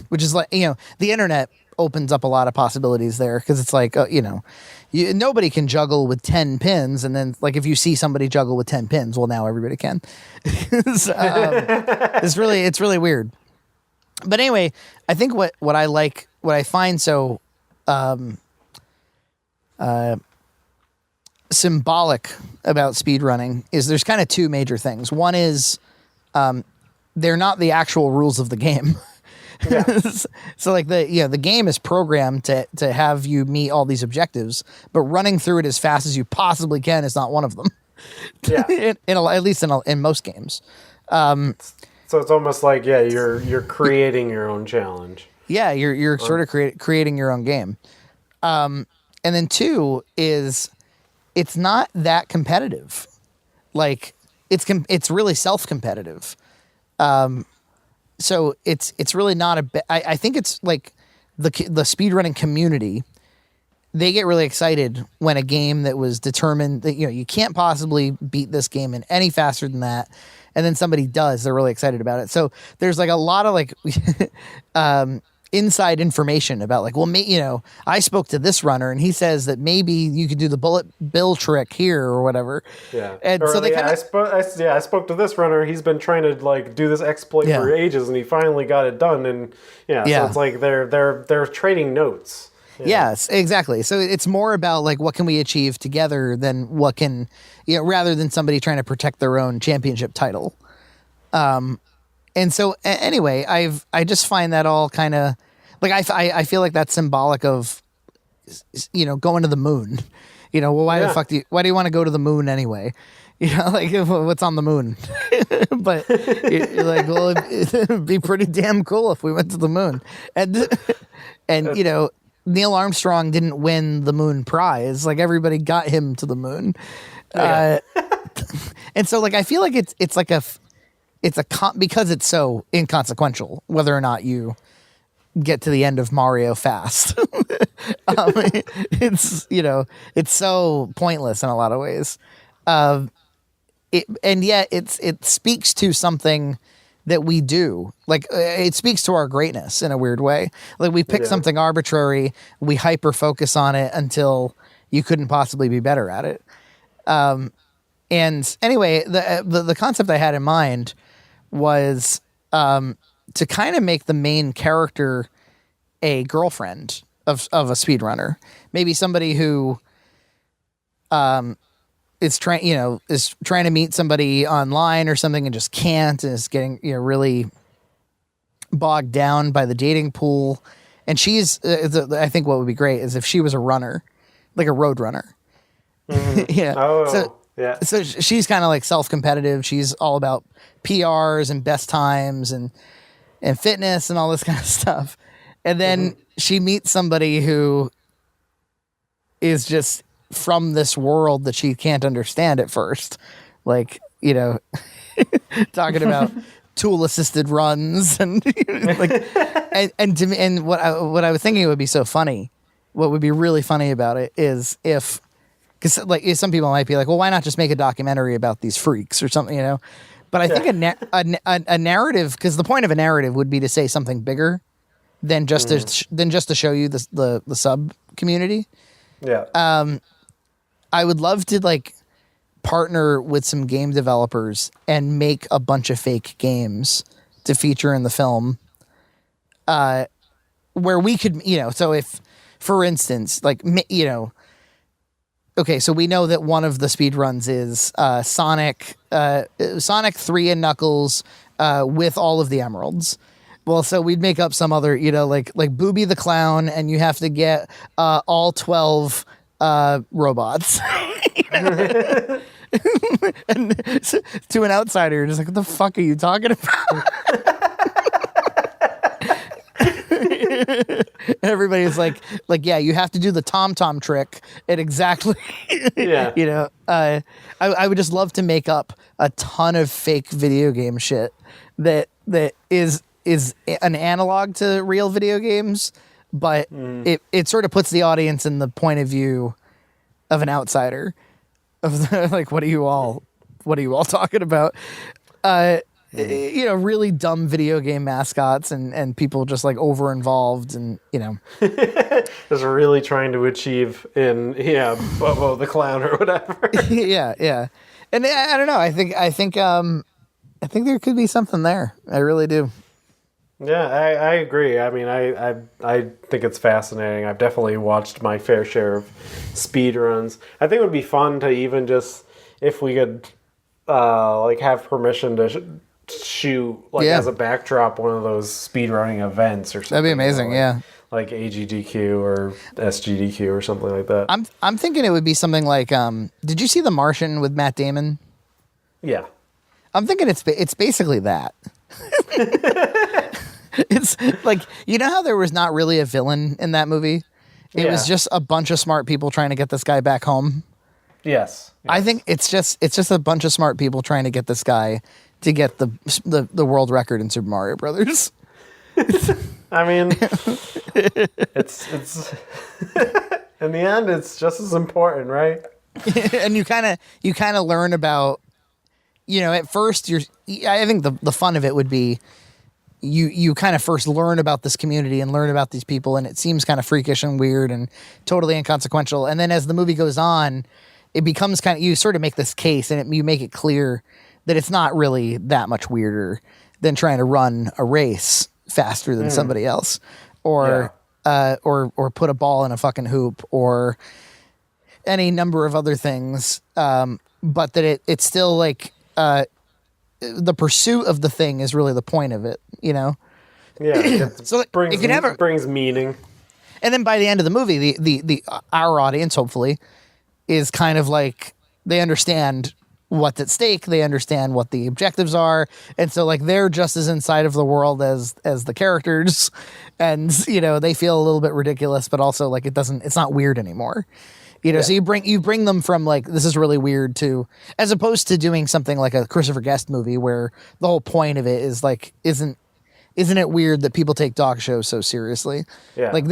Which is like, the internet opens up a lot of possibilities there, because it's like, nobody can juggle with 10 pins. And then like, if you see somebody juggle with 10 pins, well, now everybody can. So, it's really weird. But anyway, I think what I find so symbolic about speedrunning is there's kind of two major things. One is they're not the actual rules of the game. Yeah. So like the game is programmed to have you meet all these objectives, but running through it as fast as you possibly can is not one of them. Yeah. At least in most games. So it's almost like, yeah, you're creating your own challenge. Yeah, you're sort of creating your own game. And then 2 is it's not that competitive. Like it's really self-competitive. So it's really not I think it's like the speedrunning community, they get really excited when a game that was determined that, you can't possibly beat this game in any faster than that, and then somebody does, they're really excited about it. So there's like a lot of like inside information about like, well, I spoke to this runner and he says that maybe you could do the bullet bill trick here or whatever. Yeah. And so they I spoke to this runner. He's been trying to like do this exploit for ages, and he finally got it done. And so it's like they're trading notes. Yes, exactly. So it's more about like what can we achieve together than what can, rather than somebody trying to protect their own championship title. And so anyway, I just find that all kind of like I feel like that's symbolic of going to the moon. Well, why do you want to go to the moon anyway? Like what's on the moon? But you're like, well, it'd be pretty damn cool if we went to the moon. And Neil Armstrong didn't win the moon prize. Like everybody got him to the moon. And so like I feel like it's like because it's so inconsequential whether or not you get to the end of Mario fast. It's so pointless in a lot of ways. And yet it speaks to something that we do. Like it speaks to our greatness in a weird way. Like we pick something arbitrary, we hyper focus on it until you couldn't possibly be better at it. And anyway, the concept I had in mind was to kind of make the main character a girlfriend of a speedrunner. Maybe somebody who is trying to meet somebody online or something and just can't, and is getting really bogged down by the dating pool. And she's I think what would be great is if she was a runner, like a road runner. Mm-hmm. So she's kind of like self-competitive. She's all about PRs and best times and fitness and all this kind of stuff. And then she meets somebody who is just from this world that she can't understand at first. Like, talking about tool assisted runs and like, and what I was thinking would be so funny. What would be really funny about it is because like some people might be like, well, why not just make a documentary about these freaks or something, But I think a narrative, because the point of a narrative would be to say something bigger than just to show you the sub community. Yeah. I would love to like partner with some game developers and make a bunch of fake games to feature in the film. Where we could, so if, for instance, like, okay, so we know that one of the speed runs is Sonic 3 and Knuckles with all of the emeralds. Well, so we'd make up some other, like Booby the Clown, and you have to get all 12 robots. And to an outsider, you're just like, what the fuck are you talking about? Everybody's like, yeah, you have to do the tom trick at exactly. Yeah. I would just love to make up a ton of fake video game shit that is an analog to real video games, but it sort of puts the audience in the point of view of an outsider. Like, what are you all talking about? Really dumb video game mascots and people just like over involved and just really trying to achieve in Bobo the Clown or whatever. yeah. And I don't know. I think there could be something there. I really do. Yeah, I agree. I mean, I think it's fascinating. I've definitely watched my fair share of speed runs. I think it would be fun to even just, if we could have permission to shoot as a backdrop one of those speedrunning events or something. That'd be amazing, like AGDQ or SGDQ or something like that. I'm thinking it would be something like did you see The Martian with Matt Damon? Yeah. I'm thinking it's basically that. It's like, you know how there was not really a villain in that movie? It was just a bunch of smart people trying to get this guy back home. Yes. I think it's just a bunch of smart people trying to get this guy to get the world record in Super Mario Brothers. I mean, it's in the end, it's just as important, right? And you kind of learn about, at first I think the fun of it would be you kind of first learn about this community and learn about these people, and it seems kind of freakish and weird and totally inconsequential. And then as the movie goes on, it becomes you sort of make this case, and you make it clear that it's not really that much weirder than trying to run a race faster than somebody else, or put a ball in a fucking hoop, or any number of other things. But that it's still like the pursuit of the thing is really the point of it, Yeah. So it brings meaning. And then by the end of the movie, the our audience hopefully is kind of like, they understand what's at stake, they understand what the objectives are, and so like they're just as inside of the world as the characters, and they feel a little bit ridiculous, but also like it's not weird anymore. So you bring them from like, this is really weird, to, as opposed to doing something like a Christopher Guest movie where the whole point of it is like, isn't it weird that people take dog shows so seriously? Yeah. Like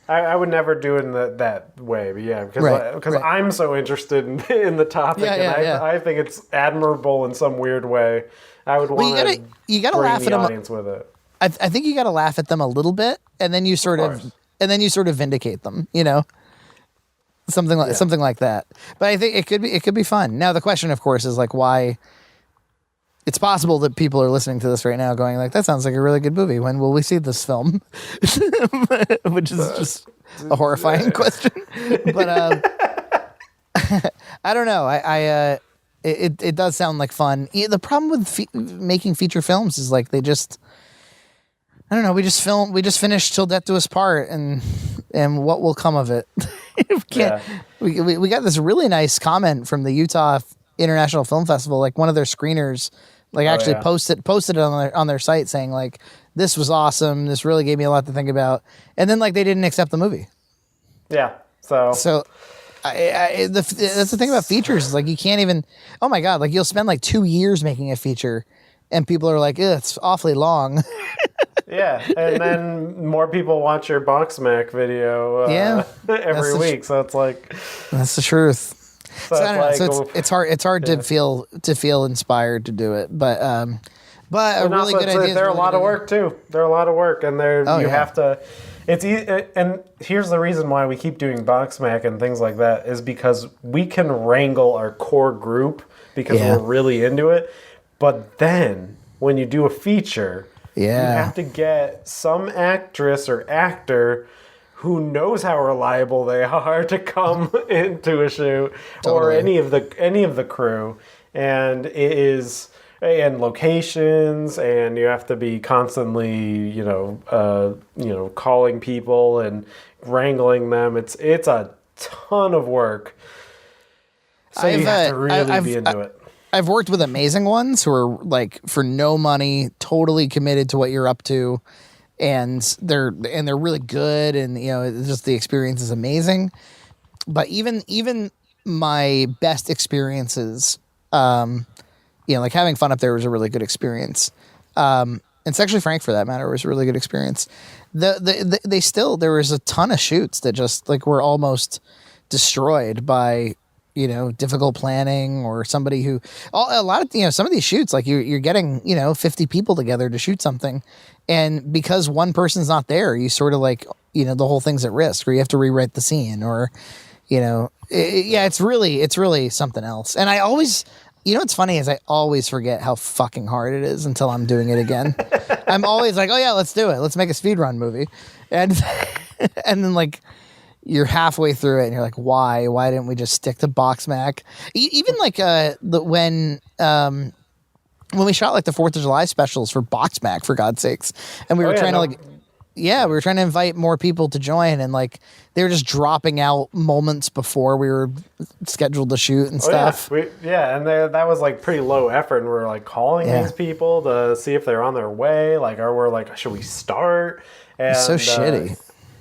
I would never do it in that way, but yeah, because I'm so interested in the topic, I think it's admirable in some weird way. I would want you gotta bring laugh the at them. Audience with it. I think you got to laugh at them a little bit, and then you sort of vindicate them, something like that. But I think it could be fun. Now the question, of course, is like, why? It's possible that people are listening to this right now going like, that sounds like a really good movie. When will we see this film? Which is just a horrifying question. But I don't know. It does sound like fun. The problem with making feature films is like, I don't know. We just finished Till Death Do Us Part, and what will come of it? We got this really nice comment from the Utah International Film Festival. Like, one of their screeners posted it on their site saying like, this was awesome, this really gave me a lot to think about, and then like they didn't accept the movie. That's the thing about features, is like, you can't even, oh my god, like you'll spend like 2 years making a feature and people are like, it's awfully long. Yeah, and then more people watch your Boxmac video every week, so it's like, that's the truth. So I don't know. So it's hard to feel inspired to do it, but a really good idea. They're a lot of work too. They're a lot of work, and have to. It's and here's the reason why we keep doing Boxmac and things like that, is because we can wrangle our core group because we're really into it. But then when you do a feature, you have to get some actress or actor who knows how reliable they are to come into a shoot, or any of the crew, and locations, and you have to be constantly calling people and wrangling them. It's a ton of work, so you have to really be into it. I've worked with amazing ones who are like, for no money, totally committed to what you're up to. And they're really good, and just the experience is amazing. But even my best experiences, like having fun up there was a really good experience. And Sexually Frank, for that matter, was a really good experience. There was a ton of shoots that just like were almost destroyed by difficult planning, or somebody who some of these shoots, like you're getting 50 people together to shoot something, and because one person's not there, you sort of like the whole thing's at risk, or you have to rewrite the scene, or it's really something else. And I always, what's funny is I always forget how fucking hard it is until I'm doing it again. I'm always like, oh yeah, let's do it, let's make a speedrun movie, and then like, you're halfway through it and you're like, why didn't we just stick to Boxmac? Even like when we shot like the 4th of July specials for Boxmac, for God's sakes, and we were trying to like Yeah, we were trying to invite more people to join, and like they were just dropping out moments before we were scheduled to shoot and stuff. And that was like pretty low effort, and we're like calling these people to see if they're on their way. Like, or we're like, should we start? And, it's so shitty.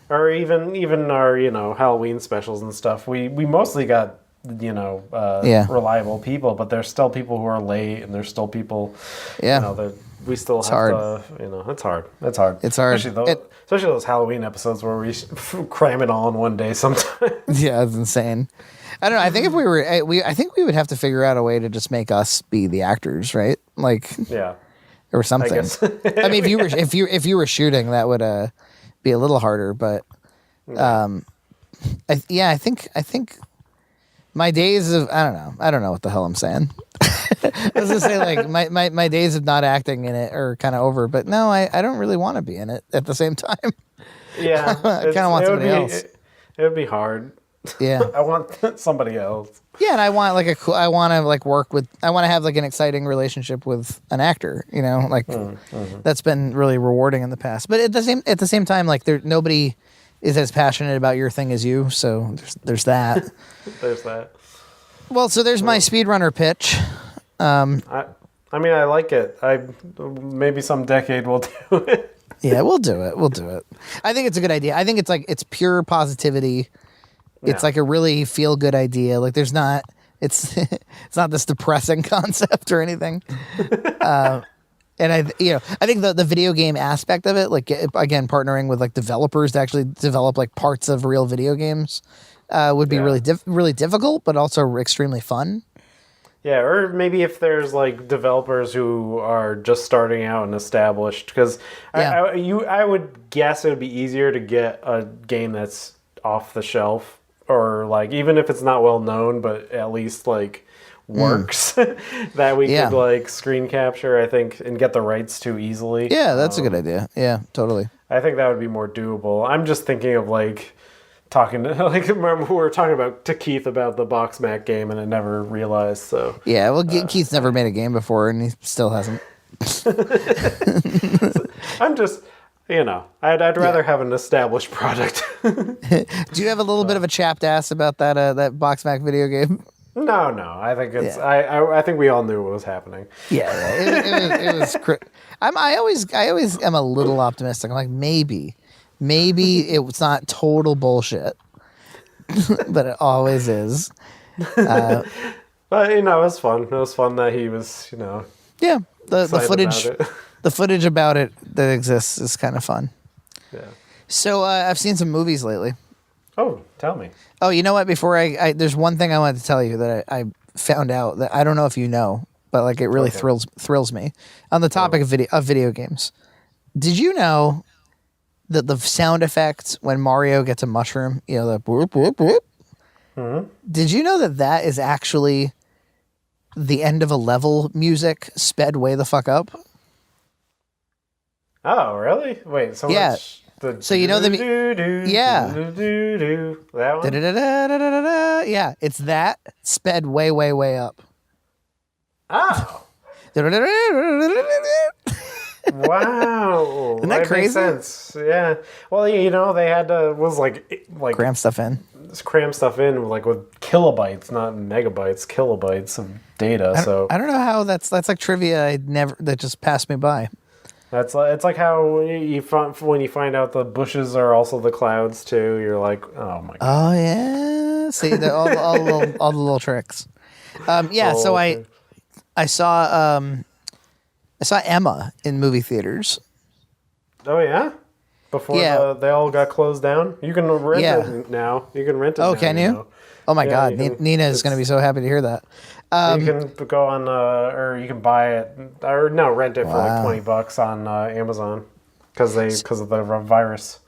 Or even our Halloween specials and stuff. We mostly got reliable people, but there's still people who are late, and there's still people. Yeah. That we still have to. It's hard. It's hard. It's hard. Especially those Halloween episodes where we cram it all in one day sometimes. Yeah, it's insane. I don't know. I think if I think we would have to figure out a way to just make us be the actors, right? Like, yeah, or something. I mean, if you were shooting, that would be a little harder. But I think my days of I don't know what the hell I'm saying. I was gonna say like my days of not acting in it are kind of over, but no, I don't really want to be in it at the same time. Yeah, I kind of want somebody else. It would be hard. Yeah, I want somebody else. Yeah, and I want like I want to like work with. I want to have like an exciting relationship with an actor. Like that's been really rewarding in the past. But at the same time, like nobody is as passionate about your thing as you. So there's that. There's that. Well, so there's my speedrunner pitch. I mean, I like it. Maybe some decade we'll do it. Yeah, we'll do it. I think it's a good idea. I think it's pure positivity. It's like a really feel good idea. Like it's not not this depressing concept or anything. And I think the video game aspect of it, like again, partnering with like developers to actually develop like parts of real video games, would be really difficult, but also extremely fun. Yeah, or maybe if there's like developers who are just starting out and established, because I would guess it would be easier to get a game that's off the shelf, or like even if it's not well known, but at least like works that we could like screen capture, I think, and get the rights to easily. Yeah, that's a good idea. Yeah, totally. I think that would be more doable. I'm just thinking of like talking to remember we were talking to Keith about the Box Mac game, and I never realized. So yeah, well, Keith's never made a game before, and he still hasn't. I'm just, I'd rather have an established product. Do you have a little bit of a chapped ass about that Box Mac video game? No. I think it's. Yeah. I think we all knew what was happening. Yeah. It was. I always am a little optimistic. I'm like maybe it's not total bullshit, but it always is. But it was fun. It was fun that he was, Yeah, the footage about it that exists is kind of fun. Yeah. So I've seen some movies lately. Oh, tell me. Oh, you know what? Before there's one thing I wanted to tell you that I found out that I don't know if you know, but like it really thrills me. On the topic of video games, did you know that the sound effect when Mario gets a mushroom, the boop boop boop? Mm-hmm. Did you know that is actually the end of a level music sped way the fuck up? Oh, really? Wait, so yeah. So you know that one? Yeah, it's that sped way up. Oh. Wow. Isn't that crazy? Makes sense. Yeah. Well, they had to cram stuff in. Cram stuff in like with kilobytes, not megabytes, kilobytes of data. I don't know how that's like trivia that just passed me by. It's like how when you find out the bushes are also the clouds too. You're like, oh my god. Oh yeah. See all the little tricks. So I saw Emma in movie theaters. Oh yeah. Before they all got closed down, you can rent it now. You can rent it. Oh, can you? Oh my god, Nina is going to be so happy to hear that. You can go on, or you can buy it, or rent it for like $20 on Amazon because of the virus.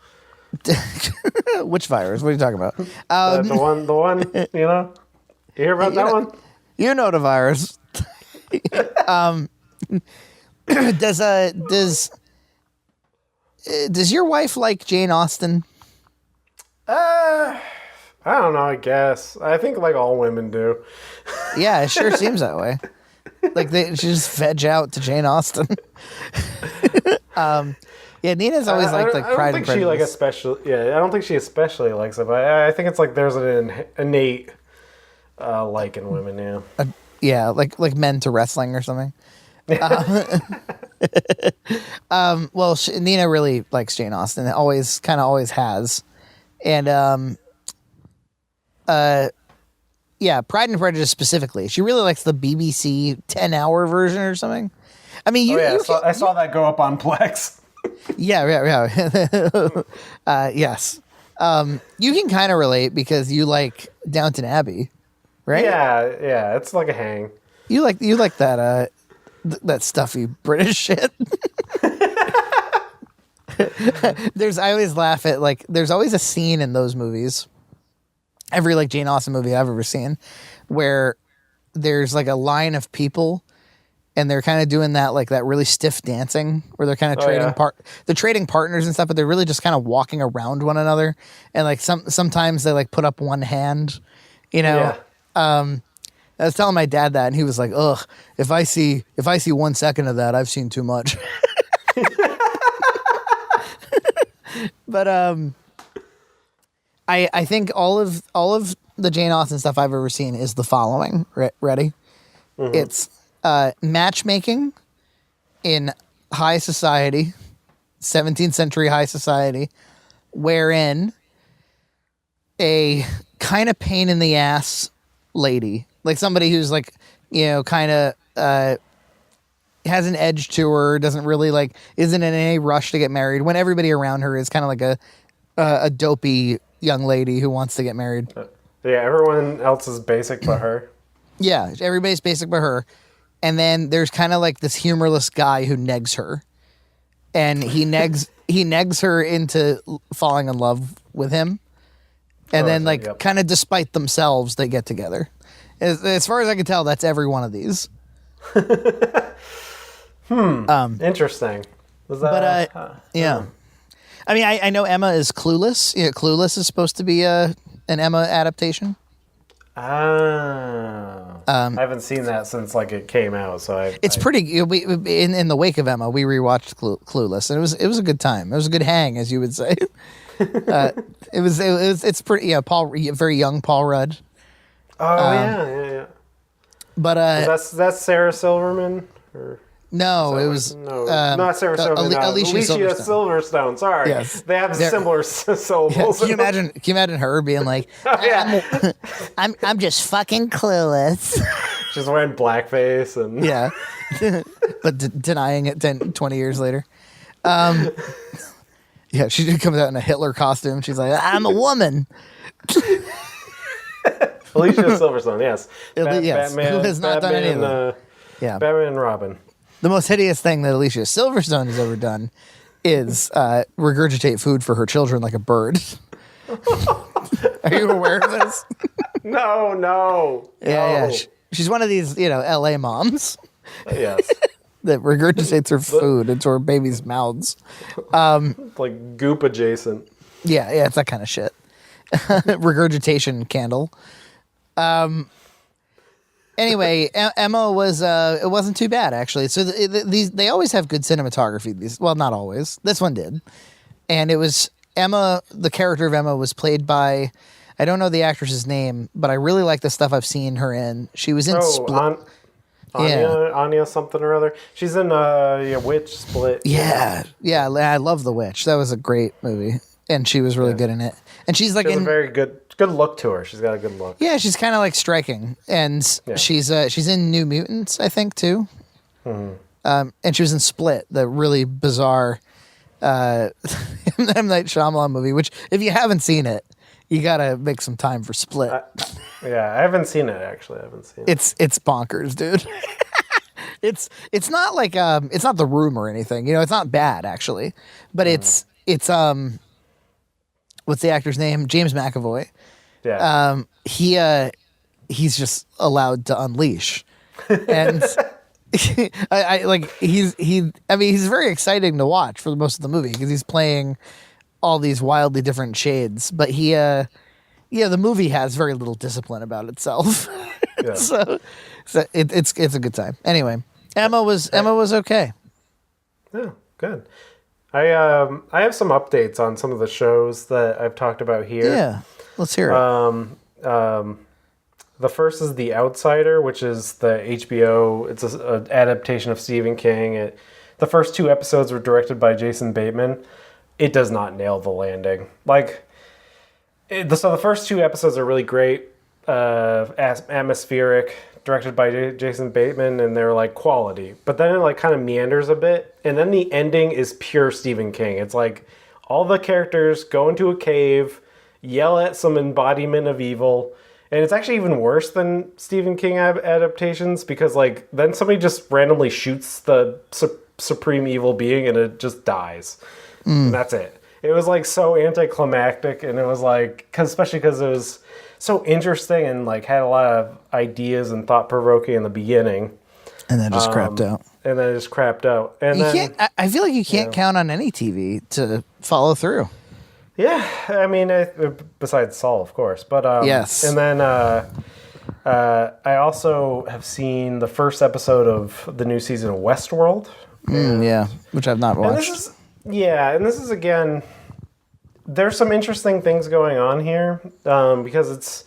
Which virus? What are you talking about? The one. You hear about that one? You know the virus. Does your wife like Jane Austen? I don't know, I guess. I think like all women do. Yeah, it sure seems that way. Like she just veg out to Jane Austen. Yeah, Nina's always liked like Pride and Prejudice. I don't think she especially likes it, but I think it's like there's an innate like in women. Yeah. Yeah, like men to wrestling or something. Well, Nina really likes Jane Austen. It always has, and yeah, Pride and Prejudice specifically. She really likes the BBC 10-hour version or something. I mean, I saw that go up on Plex. Yeah. Yes. You can kind of relate because you like Downton Abbey, right? Yeah. It's like a hang. You like that that stuffy British shit. I always laugh at like there's always a scene in those movies. Every like Jane Austen movie I've ever seen, where there's like a line of people, and they're kind of doing that like that really stiff dancing, where they're kind of they're trading partners and stuff, but they're really just kind of walking around one another, and like sometimes they like put up one hand, you know. Yeah. I was telling my dad that, and he was like, "Ugh, if I see 1 second of that, I've seen too much." But I think all of the Jane Austen stuff I've ever seen is the following. Ready? Mm-hmm. It's matchmaking in high society, 17th century high society, wherein a kind of pain in the ass lady, like somebody who's like, you know, kind of has an edge to her, doesn't really like, isn't in any rush to get married, when everybody around her is kind of like a dopey young lady who wants to get married. Yeah, everyone else is basic but her. Yeah, everybody's basic but her. And then there's kind of like this humorless guy who negs her. And he negs her into falling in love with him. And then like kind of despite themselves, they get together. As far as I can tell, that's every one of these. Interesting. Was that, yeah. I mean, I know Emma is Clueless. Yeah, Clueless is supposed to be an Emma adaptation. I haven't seen that since like it came out, so it's pretty. In the wake of Emma, we rewatched Clueless, and it was a good time. It was a good hang, as you would say. It's pretty. Yeah, very young Paul Rudd. Oh yeah. But that's Sarah Silverman or. No, it was not Sarah Silverman. Alicia Silverstone. Sorry, yes. They have similar syllables. Yeah. Can you imagine her being like, I'm just fucking clueless. She's wearing blackface and yeah, but denying it 20 years later. Yeah, she comes out in a Hitler costume. She's like, I'm a woman. Alicia Silverstone, yes. Yes. Batman, who has not done any of them. Yeah, Batman and Robin. The most hideous thing that Alicia Silverstone has ever done is regurgitate food for her children like a bird. Are you aware of this? No. Yeah. She's one of these, LA moms. Yes. That regurgitates her food into her baby's mouths. Like goop adjacent. Yeah, it's that kind of shit. Regurgitation candle. Anyway, Emma was it wasn't too bad actually. So they always have good cinematography. Well, not always. This one did, and it was Emma. The character of Emma was played by, I don't know the actress's name, but I really like the stuff I've seen her in. She was in Split. Anya something or other. She's in Witch Split. Yeah. I love The Witch. That was a great movie, and she was really good in it. And she's like a very good look to her. She's got a good look. Yeah, she's kind of like striking, and she's in New Mutants, I think, too. Mm-hmm. And she was in Split, the really bizarre M. Night Shyamalan movie. Which, if you haven't seen it, you gotta make some time for Split. I haven't seen it actually. It's bonkers, dude. It's not like it's not The Room or anything. It's not bad actually, but it's what's the actor's name? James McAvoy. Yeah. He's just allowed to unleash, and he's very exciting to watch for most of the movie because he's playing all these wildly different shades. But the movie has very little discipline about itself. Yeah. so it's a good time. Anyway, Emma was okay. Yeah, good. I have some updates on some of the shows that I've talked about here. Yeah, let's hear it. The first is The Outsider, which is the HBO. It's an adaptation of Stephen King. The first 2 episodes were directed by Jason Bateman. It does not nail the landing. So the first 2 episodes are really great, atmospheric, directed by Jason Bateman, and they're like quality. But then it kind of meanders a bit, and then the ending is pure Stephen King. It's like all the characters go into a cave, yell at some embodiment of evil. And it's actually even worse than Stephen King adaptations because, then somebody just randomly shoots the supreme evil being and it just dies. And that's it. It was, so anticlimactic, and it was, especially because it was so interesting and, had a lot of ideas and thought-provoking in the beginning. And then just crapped out. And then it just crapped out. And I feel like you can't count on any TV to follow through. Yeah, I mean, besides Saul, of course. But yes. And then I also have seen the first episode of the new season of Westworld. Yeah, which I've not watched. And this is again, there's some interesting things going on here because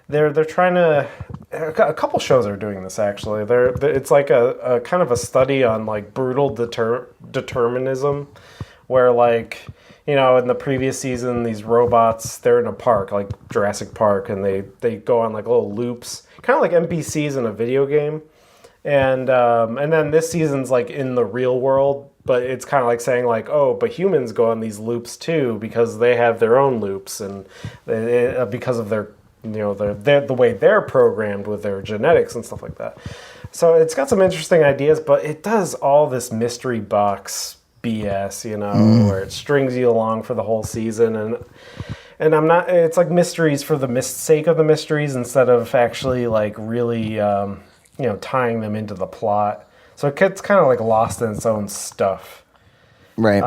they're trying to. A couple shows are doing this actually. It's like a kind of a study on brutal determinism, where in the previous season, these robots, they're in a park, like Jurassic Park, and they go on little loops, kind of like NPCs in a video game. And then this season's in the real world, but it's kind of saying but humans go on these loops too because they have their own loops and because of their the way they're programmed with their genetics and stuff like that. So it's got some interesting ideas, but it does all this mystery box BS, where it strings you along for the whole season, and I'm not. It's mysteries for the sake of the mysteries instead of actually really tying them into the plot. So it gets kind of lost in its own stuff, right?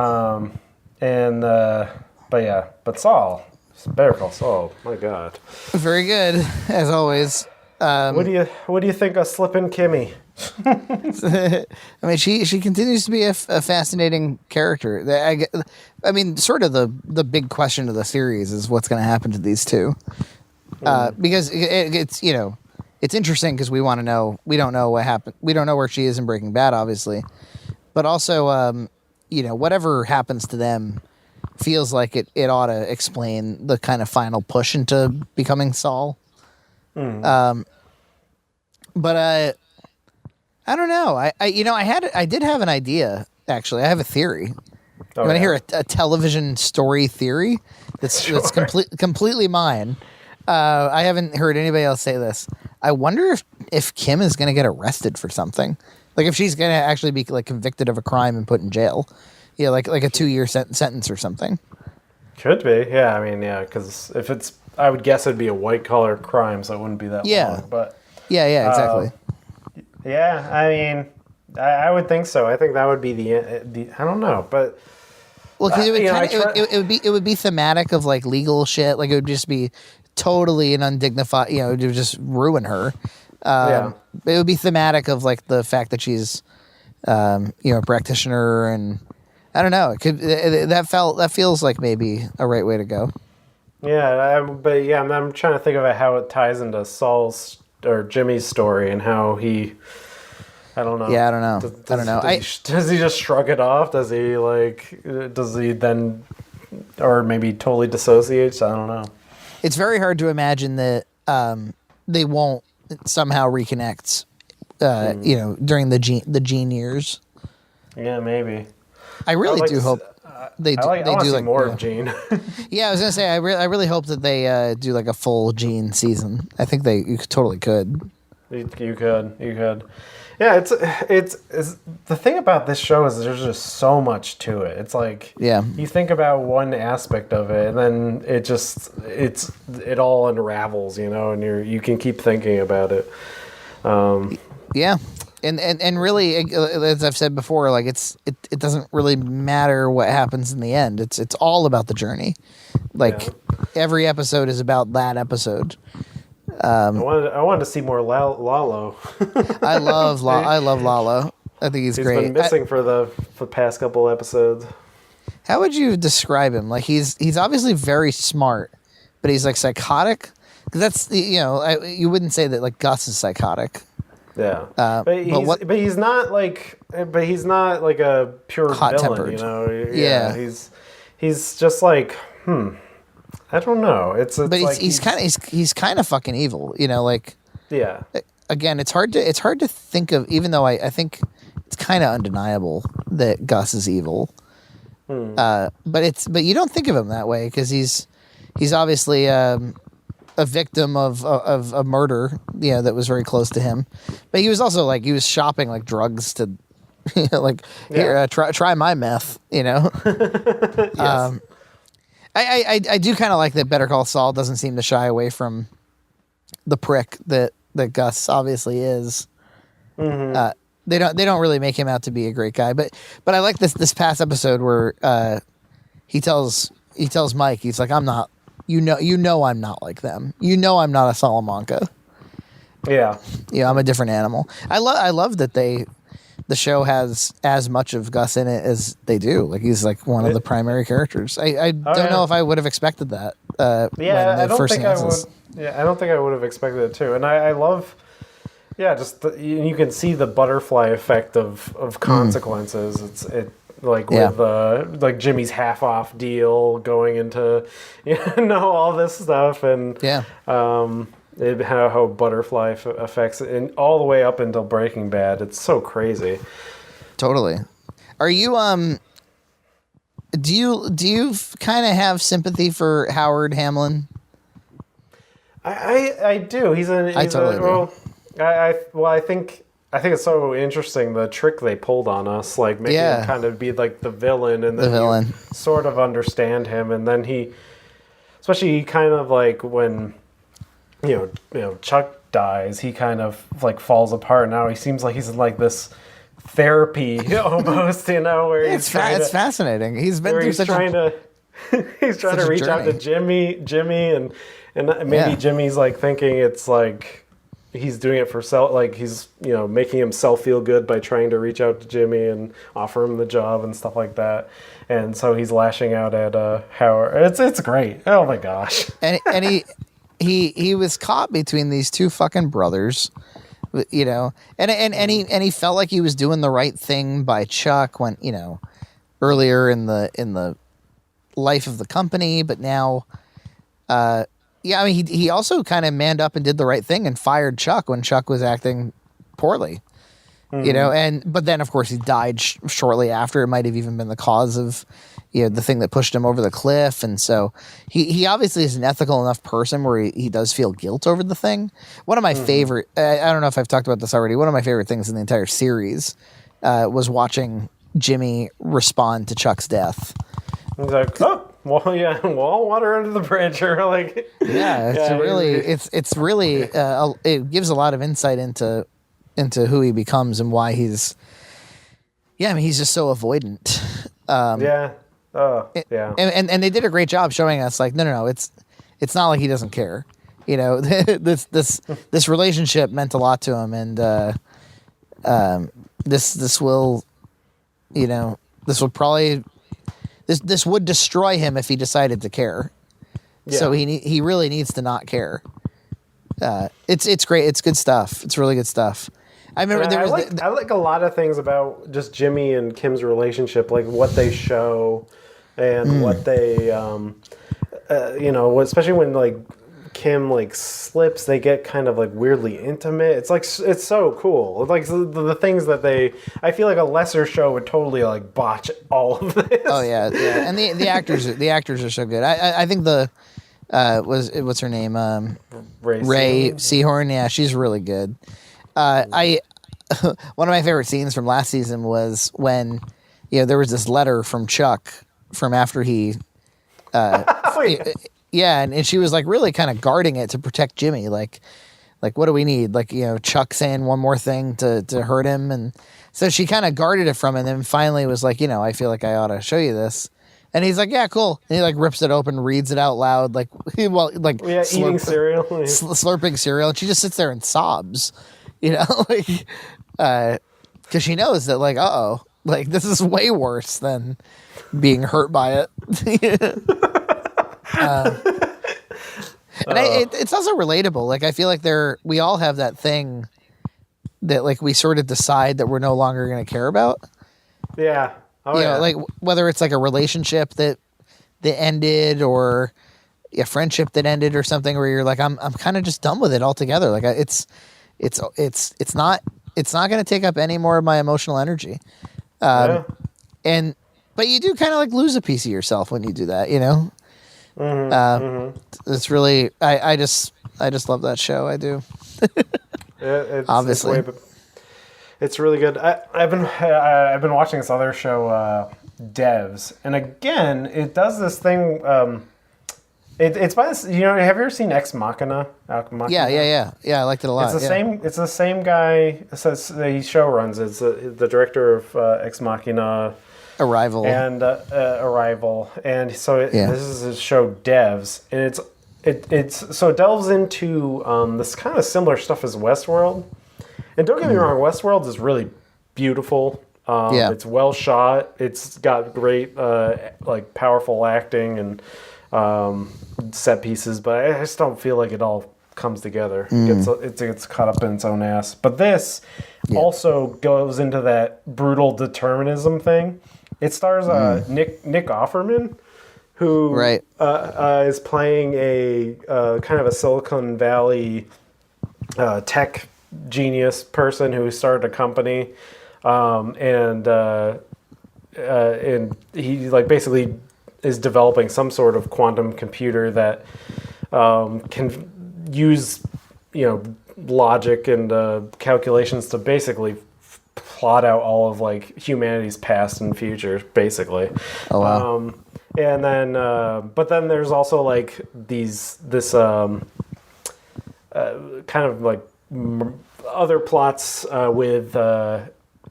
But Saul, Better Call Saul, my God, very good as always. What do you think of Slippin' Kimmy? I mean, she continues to be a fascinating character. I mean, sort of the big question of the series is what's going to happen to these two, because it's it's interesting because we want to know. We don't know what happened. We don't know where she is in Breaking Bad, obviously, but also whatever happens to them feels like it ought to explain the kind of final push into becoming Saul. But I don't know. I did have an idea, actually. I have a theory. You want to hear a television story theory that's completely mine? I haven't heard anybody else say this. I wonder if Kim is going to get arrested for something. If she's going to actually be convicted of a crime and put in jail. Yeah, like a 2-year sentence or something. Could be. Yeah, I mean, yeah, because if it's, I would guess it'd be a white-collar crime, so it wouldn't be that long. But yeah, exactly. Yeah, I mean, I would think so. I think that would be the I don't know, but because it would be thematic of legal shit. It would just be totally an undignified. It would just ruin her. It would be thematic of the fact that she's a practitioner, and I don't know. It could that feels like maybe a right way to go. Yeah, I'm trying to think of how it ties into Saul's or Jimmy's story and how he. I don't know. Yeah, I don't know. I don't know. Does he just shrug it off? Does he Does he then, or maybe totally dissociates? I don't know. It's very hard to imagine that they won't somehow reconnect. During the Gene years. Yeah, maybe. I really do hope they do. I want to see more of Gene. Yeah, I was gonna say I really hope that they do a full Gene season. I think you totally could. You could. Yeah, it's the thing about this show is there's just so much to it. It's you think about one aspect of it, and then it all unravels, and you can keep thinking about it. Yeah, and really, as I've said before, it doesn't really matter what happens in the end. It's all about the journey. Every episode is about that episode. I wanted to see more Lalo. I love Lalo. I think he's great. He's been missing for the past couple episodes. How would you describe him? Like he's obviously very smart, but he's like psychotic. 'Cause that's you wouldn't say that like Gus is psychotic. Yeah, but he's not like a pure hot-tempered villain. Yeah, he's just like I don't know. It's but like he's kind of fucking evil. Like yeah. Again, it's hard to think of, even though I think it's kind of undeniable that Gus is evil. But you don't think of him that way because he's obviously a victim of a murder, that was very close to him. But he was also like he was shopping like drugs to, here try my meth, Yes. I do kind of like that Better Call Saul doesn't seem to shy away from the prick that Gus obviously is. Mm-hmm. They don't really make him out to be a great guy, but I like this past episode where he tells Mike, he's like, I'm not, I'm not like them. I'm not a Salamanca. Yeah. I'm a different animal. I love that the show has as much of Gus in it as they do. Like he's like one of the primary characters. I don't know if I would have expected that. I don't think I would. Yeah, I don't think I would have expected it too. And I love, just you can see the butterfly effect of consequences. With like Jimmy's half off deal going into all this stuff and how butterfly affects it, and all the way up until Breaking Bad. It's so crazy. Totally. Are you do you kind of have sympathy for Howard Hamlin? I do. I totally do. I think it's so interesting the trick they pulled on us, like making him kind of be like the villain, and then you sort of understand him, and then especially kind of like when Chuck dies, he kind of like falls apart. Now he seems like he's in like this therapy almost, where it's fascinating. He's been through he's trying to reach out to Jimmy, and maybe Jimmy's like thinking it's like he's doing it for self, like he's making himself feel good by trying to reach out to Jimmy and offer him the job and stuff like that. And so he's lashing out at Howard. It's great. Oh my gosh. And he was caught between these two fucking brothers, and he felt like he was doing the right thing by Chuck when earlier in the life of the company, but now he also kind of manned up and did the right thing and fired Chuck when Chuck was acting poorly. But then of course he died shortly after. It might have even been the cause of the thing that pushed him over the cliff. And so he obviously is an ethical enough person where he does feel guilt over the thing. One of my favorite, I don't know if I've talked about this already, one of my favorite things in the entire series was watching Jimmy respond to Chuck's death. He's like, water under the bridge, or like, it's really it gives a lot of insight into who he becomes and why he's just so avoidant. And they did a great job showing us like, no, it's not like he doesn't care. This relationship meant a lot to him, and this would destroy him if he decided to care. Yeah. So he really needs to not care. It's great. It's good stuff. It's really good stuff. I remember I like a lot of things about just Jimmy and Kim's relationship, like what they show and what they, especially when like Kim like slips, they get kind of like weirdly intimate. It's like it's so cool. Like the things that I feel like a lesser show would totally like botch all of this. Oh yeah, and the actors are so good. I think what's her name? Ray Seahorn. Yeah, she's really good. One of my favorite scenes from last season was when there was this letter from Chuck from after he and she was like really kind of guarding it to protect Jimmy, like what do we need, like Chuck saying one more thing to hurt him, and so she kind of guarded it from him, and then finally was like, I feel like I ought to show you this. And he's like, yeah, cool. And he like rips it open, reads it out loud, eating cereal, slurping cereal, and she just sits there and sobs, because she knows that Like, this is way worse than being hurt by it. And it's also relatable. Like, I feel like we all have that thing that, like, we sort of decide that we're no longer going to care about. Yeah. Oh, you know, like, whether it's like a relationship that ended, or a friendship that ended, or something where you're like, I'm kind of just done with it altogether. Like, it's not going to take up any more of my emotional energy. But you do kind of like lose a piece of yourself when you do that, you know? It's really, I just love that show. I do. Obviously. It's really good. I've been watching this other show, Devs, and again, it does this thing. It's by this. You know, have you ever seen Ex Machina? Yeah. I liked it a lot. It's the same. It's the same guy. He show runs. It's the director of Ex Machina, Arrival, and so this is his show Devs, and it delves into this kind of similar stuff as Westworld. And don't get me wrong, Westworld is really beautiful. It's well shot. It's got great, like, powerful acting and set pieces, but I just don't feel like it all comes together. It gets caught up in its own ass. But this also goes into that brutal determinism thing. It stars Nick Offerman, who is playing a kind of a Silicon Valley tech genius person who started a company, and he, like, basically is developing some sort of quantum computer that can use, you know, logic and calculations to basically plot out all of, like, humanity's past and future, basically. Oh, wow. And then, but then there's also, like, this kind of, like, other plots with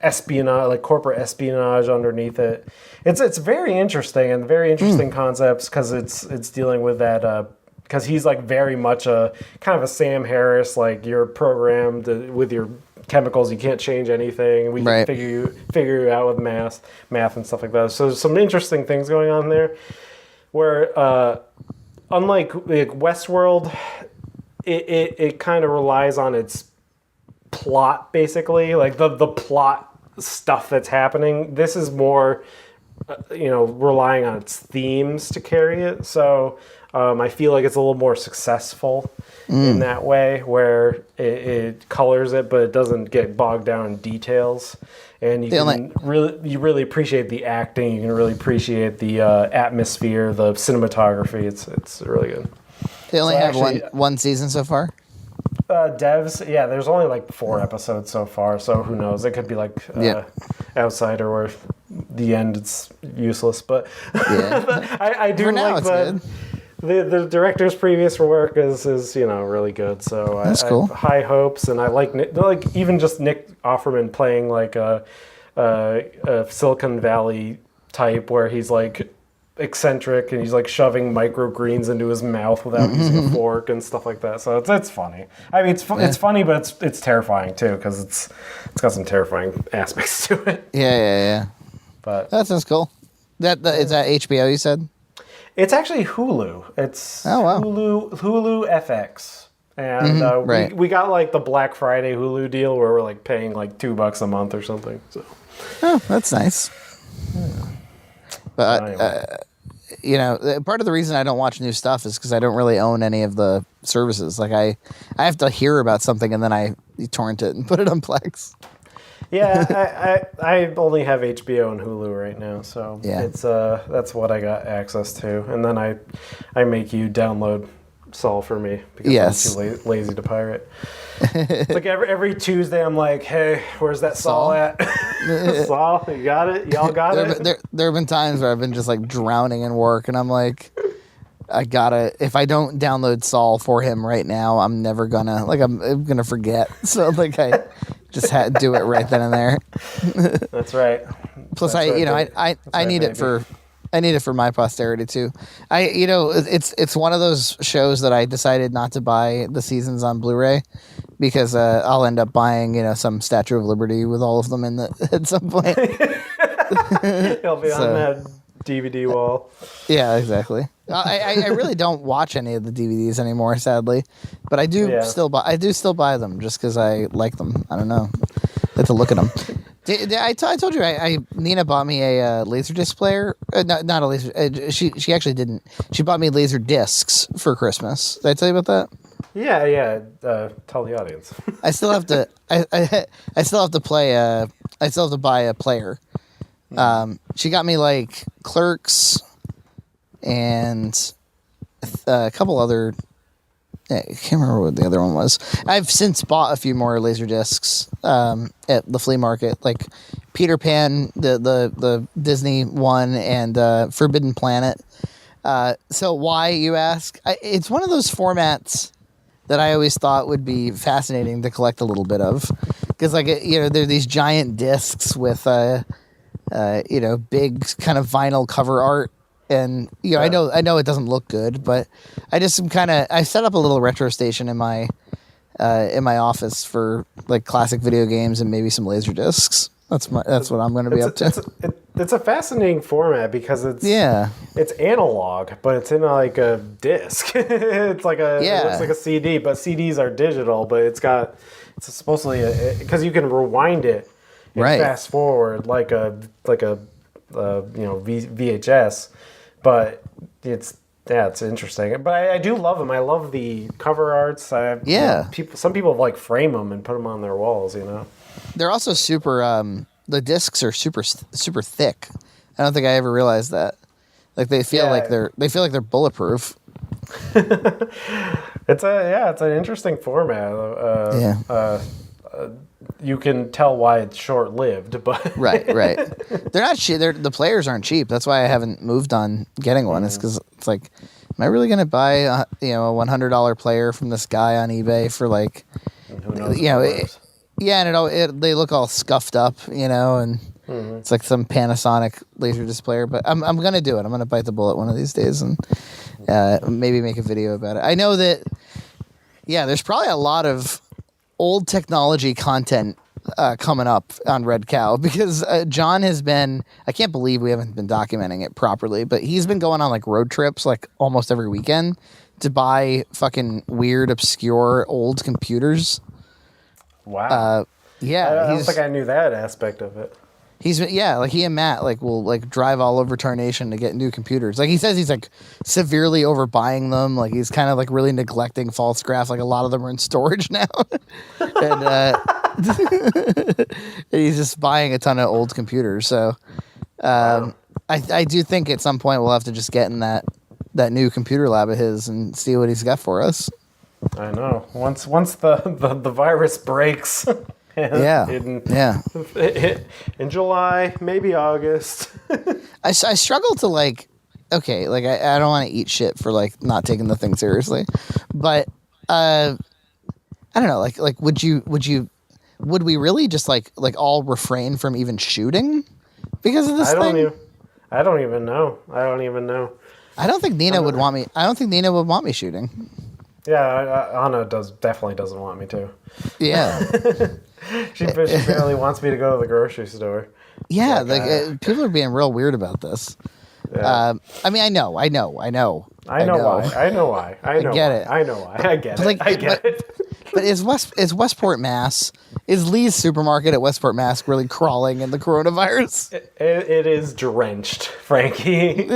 espionage, like corporate espionage underneath it. It's very interesting, and very interesting concepts, because it's dealing with that, because he's, like, very much a kind of a Sam Harris, like, you're programmed with your chemicals, you can't change anything, we can figure you out with math and stuff like that. So there's some interesting things going on there, where unlike, like, Westworld, it kind of relies on its plot, basically, like the plot stuff that's happening. This is more, relying on its themes to carry it. So I feel like it's a little more successful in that way, where it colors it, but it doesn't get bogged down in details. And you really appreciate the acting. You can really appreciate the atmosphere, the cinematography. It's really good. They only have one season so far? Devs, yeah, there's only like 4 episodes so far, so who knows? It could be like Outsider, where the end it's useless. But I do like the director's previous work is really good. So that's cool. I have high hopes, and I like even just Nick Offerman playing like a Silicon Valley type, where he's like eccentric and he's like shoving microgreens into his mouth without using a fork and stuff like that. So it's funny. I mean, it's funny, but it's terrifying too, because it's got some terrifying aspects to it. Yeah. But that sounds cool. Is that HBO? You said it's actually Hulu. It's Hulu FX, and we got like the Black Friday Hulu deal, where we're like paying like $2 a month or something. So that's nice. Yeah. But anyway. Part of the reason I don't watch new stuff is because I don't really own any of the services. Like I have to hear about something and then I torrent it and put it on Plex. Yeah, I only have HBO and Hulu right now, so it's that's what I got access to, and then I make you download Saul for me because I'm too lazy to pirate. It's like every Tuesday I'm like, hey, where's that Saul at? Saul, you got it? Y'all got it? There have been times where I've been just like drowning in work, and I'm like, if I don't download Saul for him right now, I'm never gonna, I'm gonna forget. So like I just had to do it right then and there. That's right. Plus I need it for my posterity too. It's one of those shows that I decided not to buy the seasons on Blu-ray, because I'll end up buying some Statue of Liberty with all of them in at some point. He'll be on that DVD wall. Yeah, exactly. I really don't watch any of the DVDs anymore, sadly, but I do still buy them just because I like them. I don't know. I like to look at them. I told you Nina bought me a Laserdisc player. Not a laser. She actually didn't. She bought me laser discs for Christmas. Did I tell you about that? Yeah. Tell the audience. I still have to. I still have to play. I still have to buy a player. She got me like Clerks and a couple other. I can't remember what the other one was. I've since bought a few more laser discs at the flea market, like Peter Pan, the Disney one, and Forbidden Planet. So why, you ask? It's one of those formats that I always thought would be fascinating to collect a little bit of, because they're these giant discs with big kind of vinyl cover art. And I know it doesn't look good, but I set up a little retro station in my office for like classic video games and maybe some laser discs. That's what I'm going to be up to. It's a fascinating format because it's analog, but it's in like a disc. It looks like a CD, but CDs are digital, but it's supposedly because you can rewind it and fast forward like a VHS. But it's interesting. But I do love them. I love the cover arts. Some people like frame them and put them on their walls. They're also super. The discs are super super thick. I don't think I ever realized that. Like they feel like they're bulletproof. It's an interesting format. You can tell why it's short-lived, but right. They're not cheap. The players aren't cheap. That's why I haven't moved on getting one. It's because it's like, am I really going to buy a $100 player from this guy on eBay for like, who knows? And they look all scuffed up, and it's like some Panasonic Laserdisc player. But I'm going to do it. I'm going to bite the bullet one of these days and maybe make a video about it. I know that. Yeah, there's probably a lot of old technology content coming up on Red Cow because John has been, I can't believe we haven't been documenting it properly, but he's been going on like road trips like almost every weekend to buy fucking weird, obscure old computers. Wow. I don't think I knew that aspect of it. He and Matt will like drive all over Tarnation to get new computers. Like he says he's like severely overbuying them. Like he's kind of like really neglecting false graph. Like a lot of them are in storage now. And he's just buying a ton of old computers. So I do think at some point we'll have to just get in that new computer lab of his and see what he's got for us. I know. Once the virus breaks. In July, maybe August. I struggle to I don't want to eat shit for like not taking the thing seriously, but I don't know, would we really just like all refrain from even shooting because of this thing? I don't even know. I don't think Nina would want me. I don't think Nina would want me shooting. Yeah, Anna definitely doesn't want me to. Yeah. She barely wants me to go to the grocery store. Yeah, people are being real weird about this. Yeah. I mean, I know why. I know why. I get it. But is Westport, Mass? Is Lee's supermarket at Westport, Mass really crawling in the coronavirus? It is drenched, Frankie.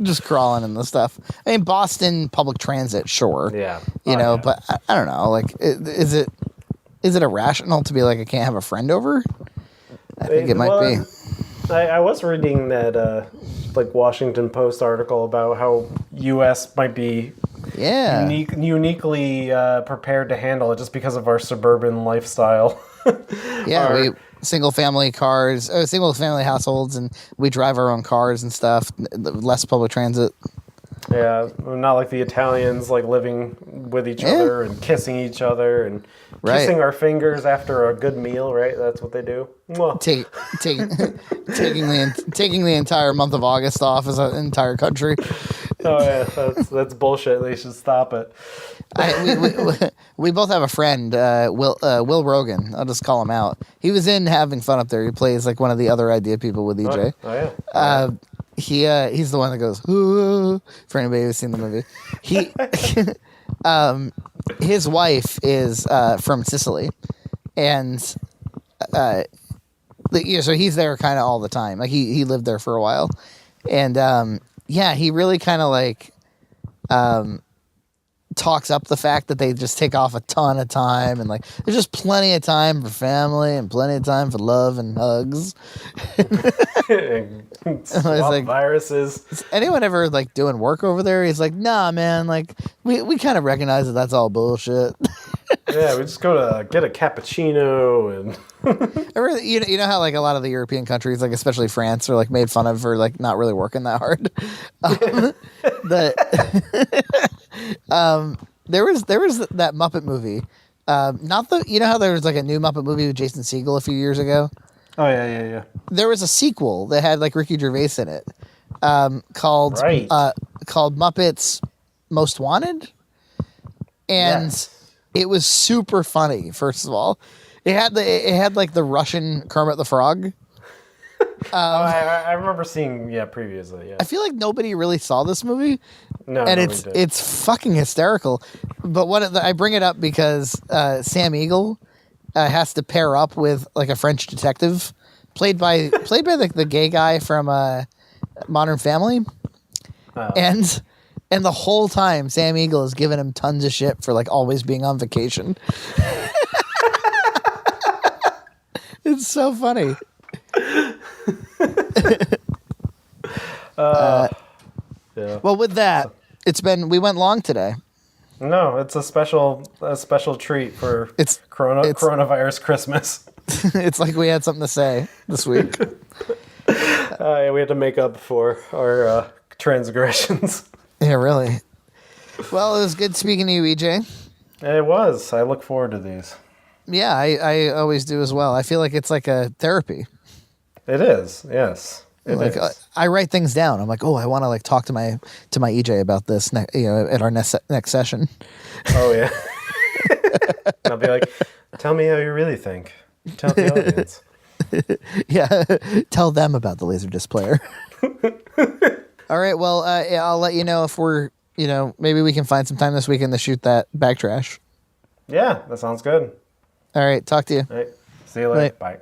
Just crawling in the stuff. I mean, Boston public transit, sure. Yeah. But I don't know. Like, is it irrational to be like, I can't have a friend over? I think it might be. I was reading that Washington Post article about how U.S. might be uniquely prepared to handle it just because of our suburban lifestyle. We single family households, and we drive our own cars and stuff. Less public transit. Yeah, not like the Italians, like living with each other and kissing each other and kissing our fingers after a good meal, right? That's what they do. Taking the entire month of August off as an entire country. Oh yeah, that's bullshit. They should stop it. We both have a friend, Will Rogan. I'll just call him out. He was in Having Fun Up There. He plays like one of the other idea people with EJ. Oh yeah. He's the one that goes, ooh, for anybody who's seen the movie. He his wife is from Sicily, and so he's there kind of all the time. Like he lived there for a while, and he really kind of like talks up the fact that they just take off a ton of time, and like there's just plenty of time for family and plenty of time for love and hugs. Swap like, viruses. Is anyone ever like doing work over there? He's like, nah, man. Like we kind of recognize that that's all bullshit. Yeah, we just go to get a cappuccino and. You know how like a lot of the European countries, like especially France, are like made fun of for like not really working that hard. There was that Muppet movie. Not the you know how there was like a new Muppet movie with Jason Segel a few years ago. Oh yeah. There was a sequel that had like Ricky Gervais in it, called Muppets Most Wanted, and it was super funny. First of all, it had like the Russian Kermit the Frog. I remember seeing previously. Yeah, I feel like nobody really saw this movie. No, and it's fucking hysterical. But I bring it up because Sam Eagle has to pair up with like a French detective played by the gay guy from Modern Family, and the whole time Sam Eagle is giving him tons of shit for like always being on vacation. It's so funny. Well, with that, we went long today. No, it's a special treat for coronavirus Christmas. It's like we had something to say this week. We had to make up for our transgressions. Yeah, really. Well, it was good speaking to you, EJ. It was. I look forward to these. Yeah, I always do as well. I feel like it's like a therapy. It is, yes. I write things down. I'm like, I want to like talk to my EJ about this, at our next session. Oh yeah. And I'll be like, tell me how you really think. Tell the audience. Yeah, tell them about the Laserdisc player. All right, well, I'll let you know if we're, maybe we can find some time this weekend to shoot that bag trash. Yeah, that sounds good. All right, talk to you. All right, see you later. Bye.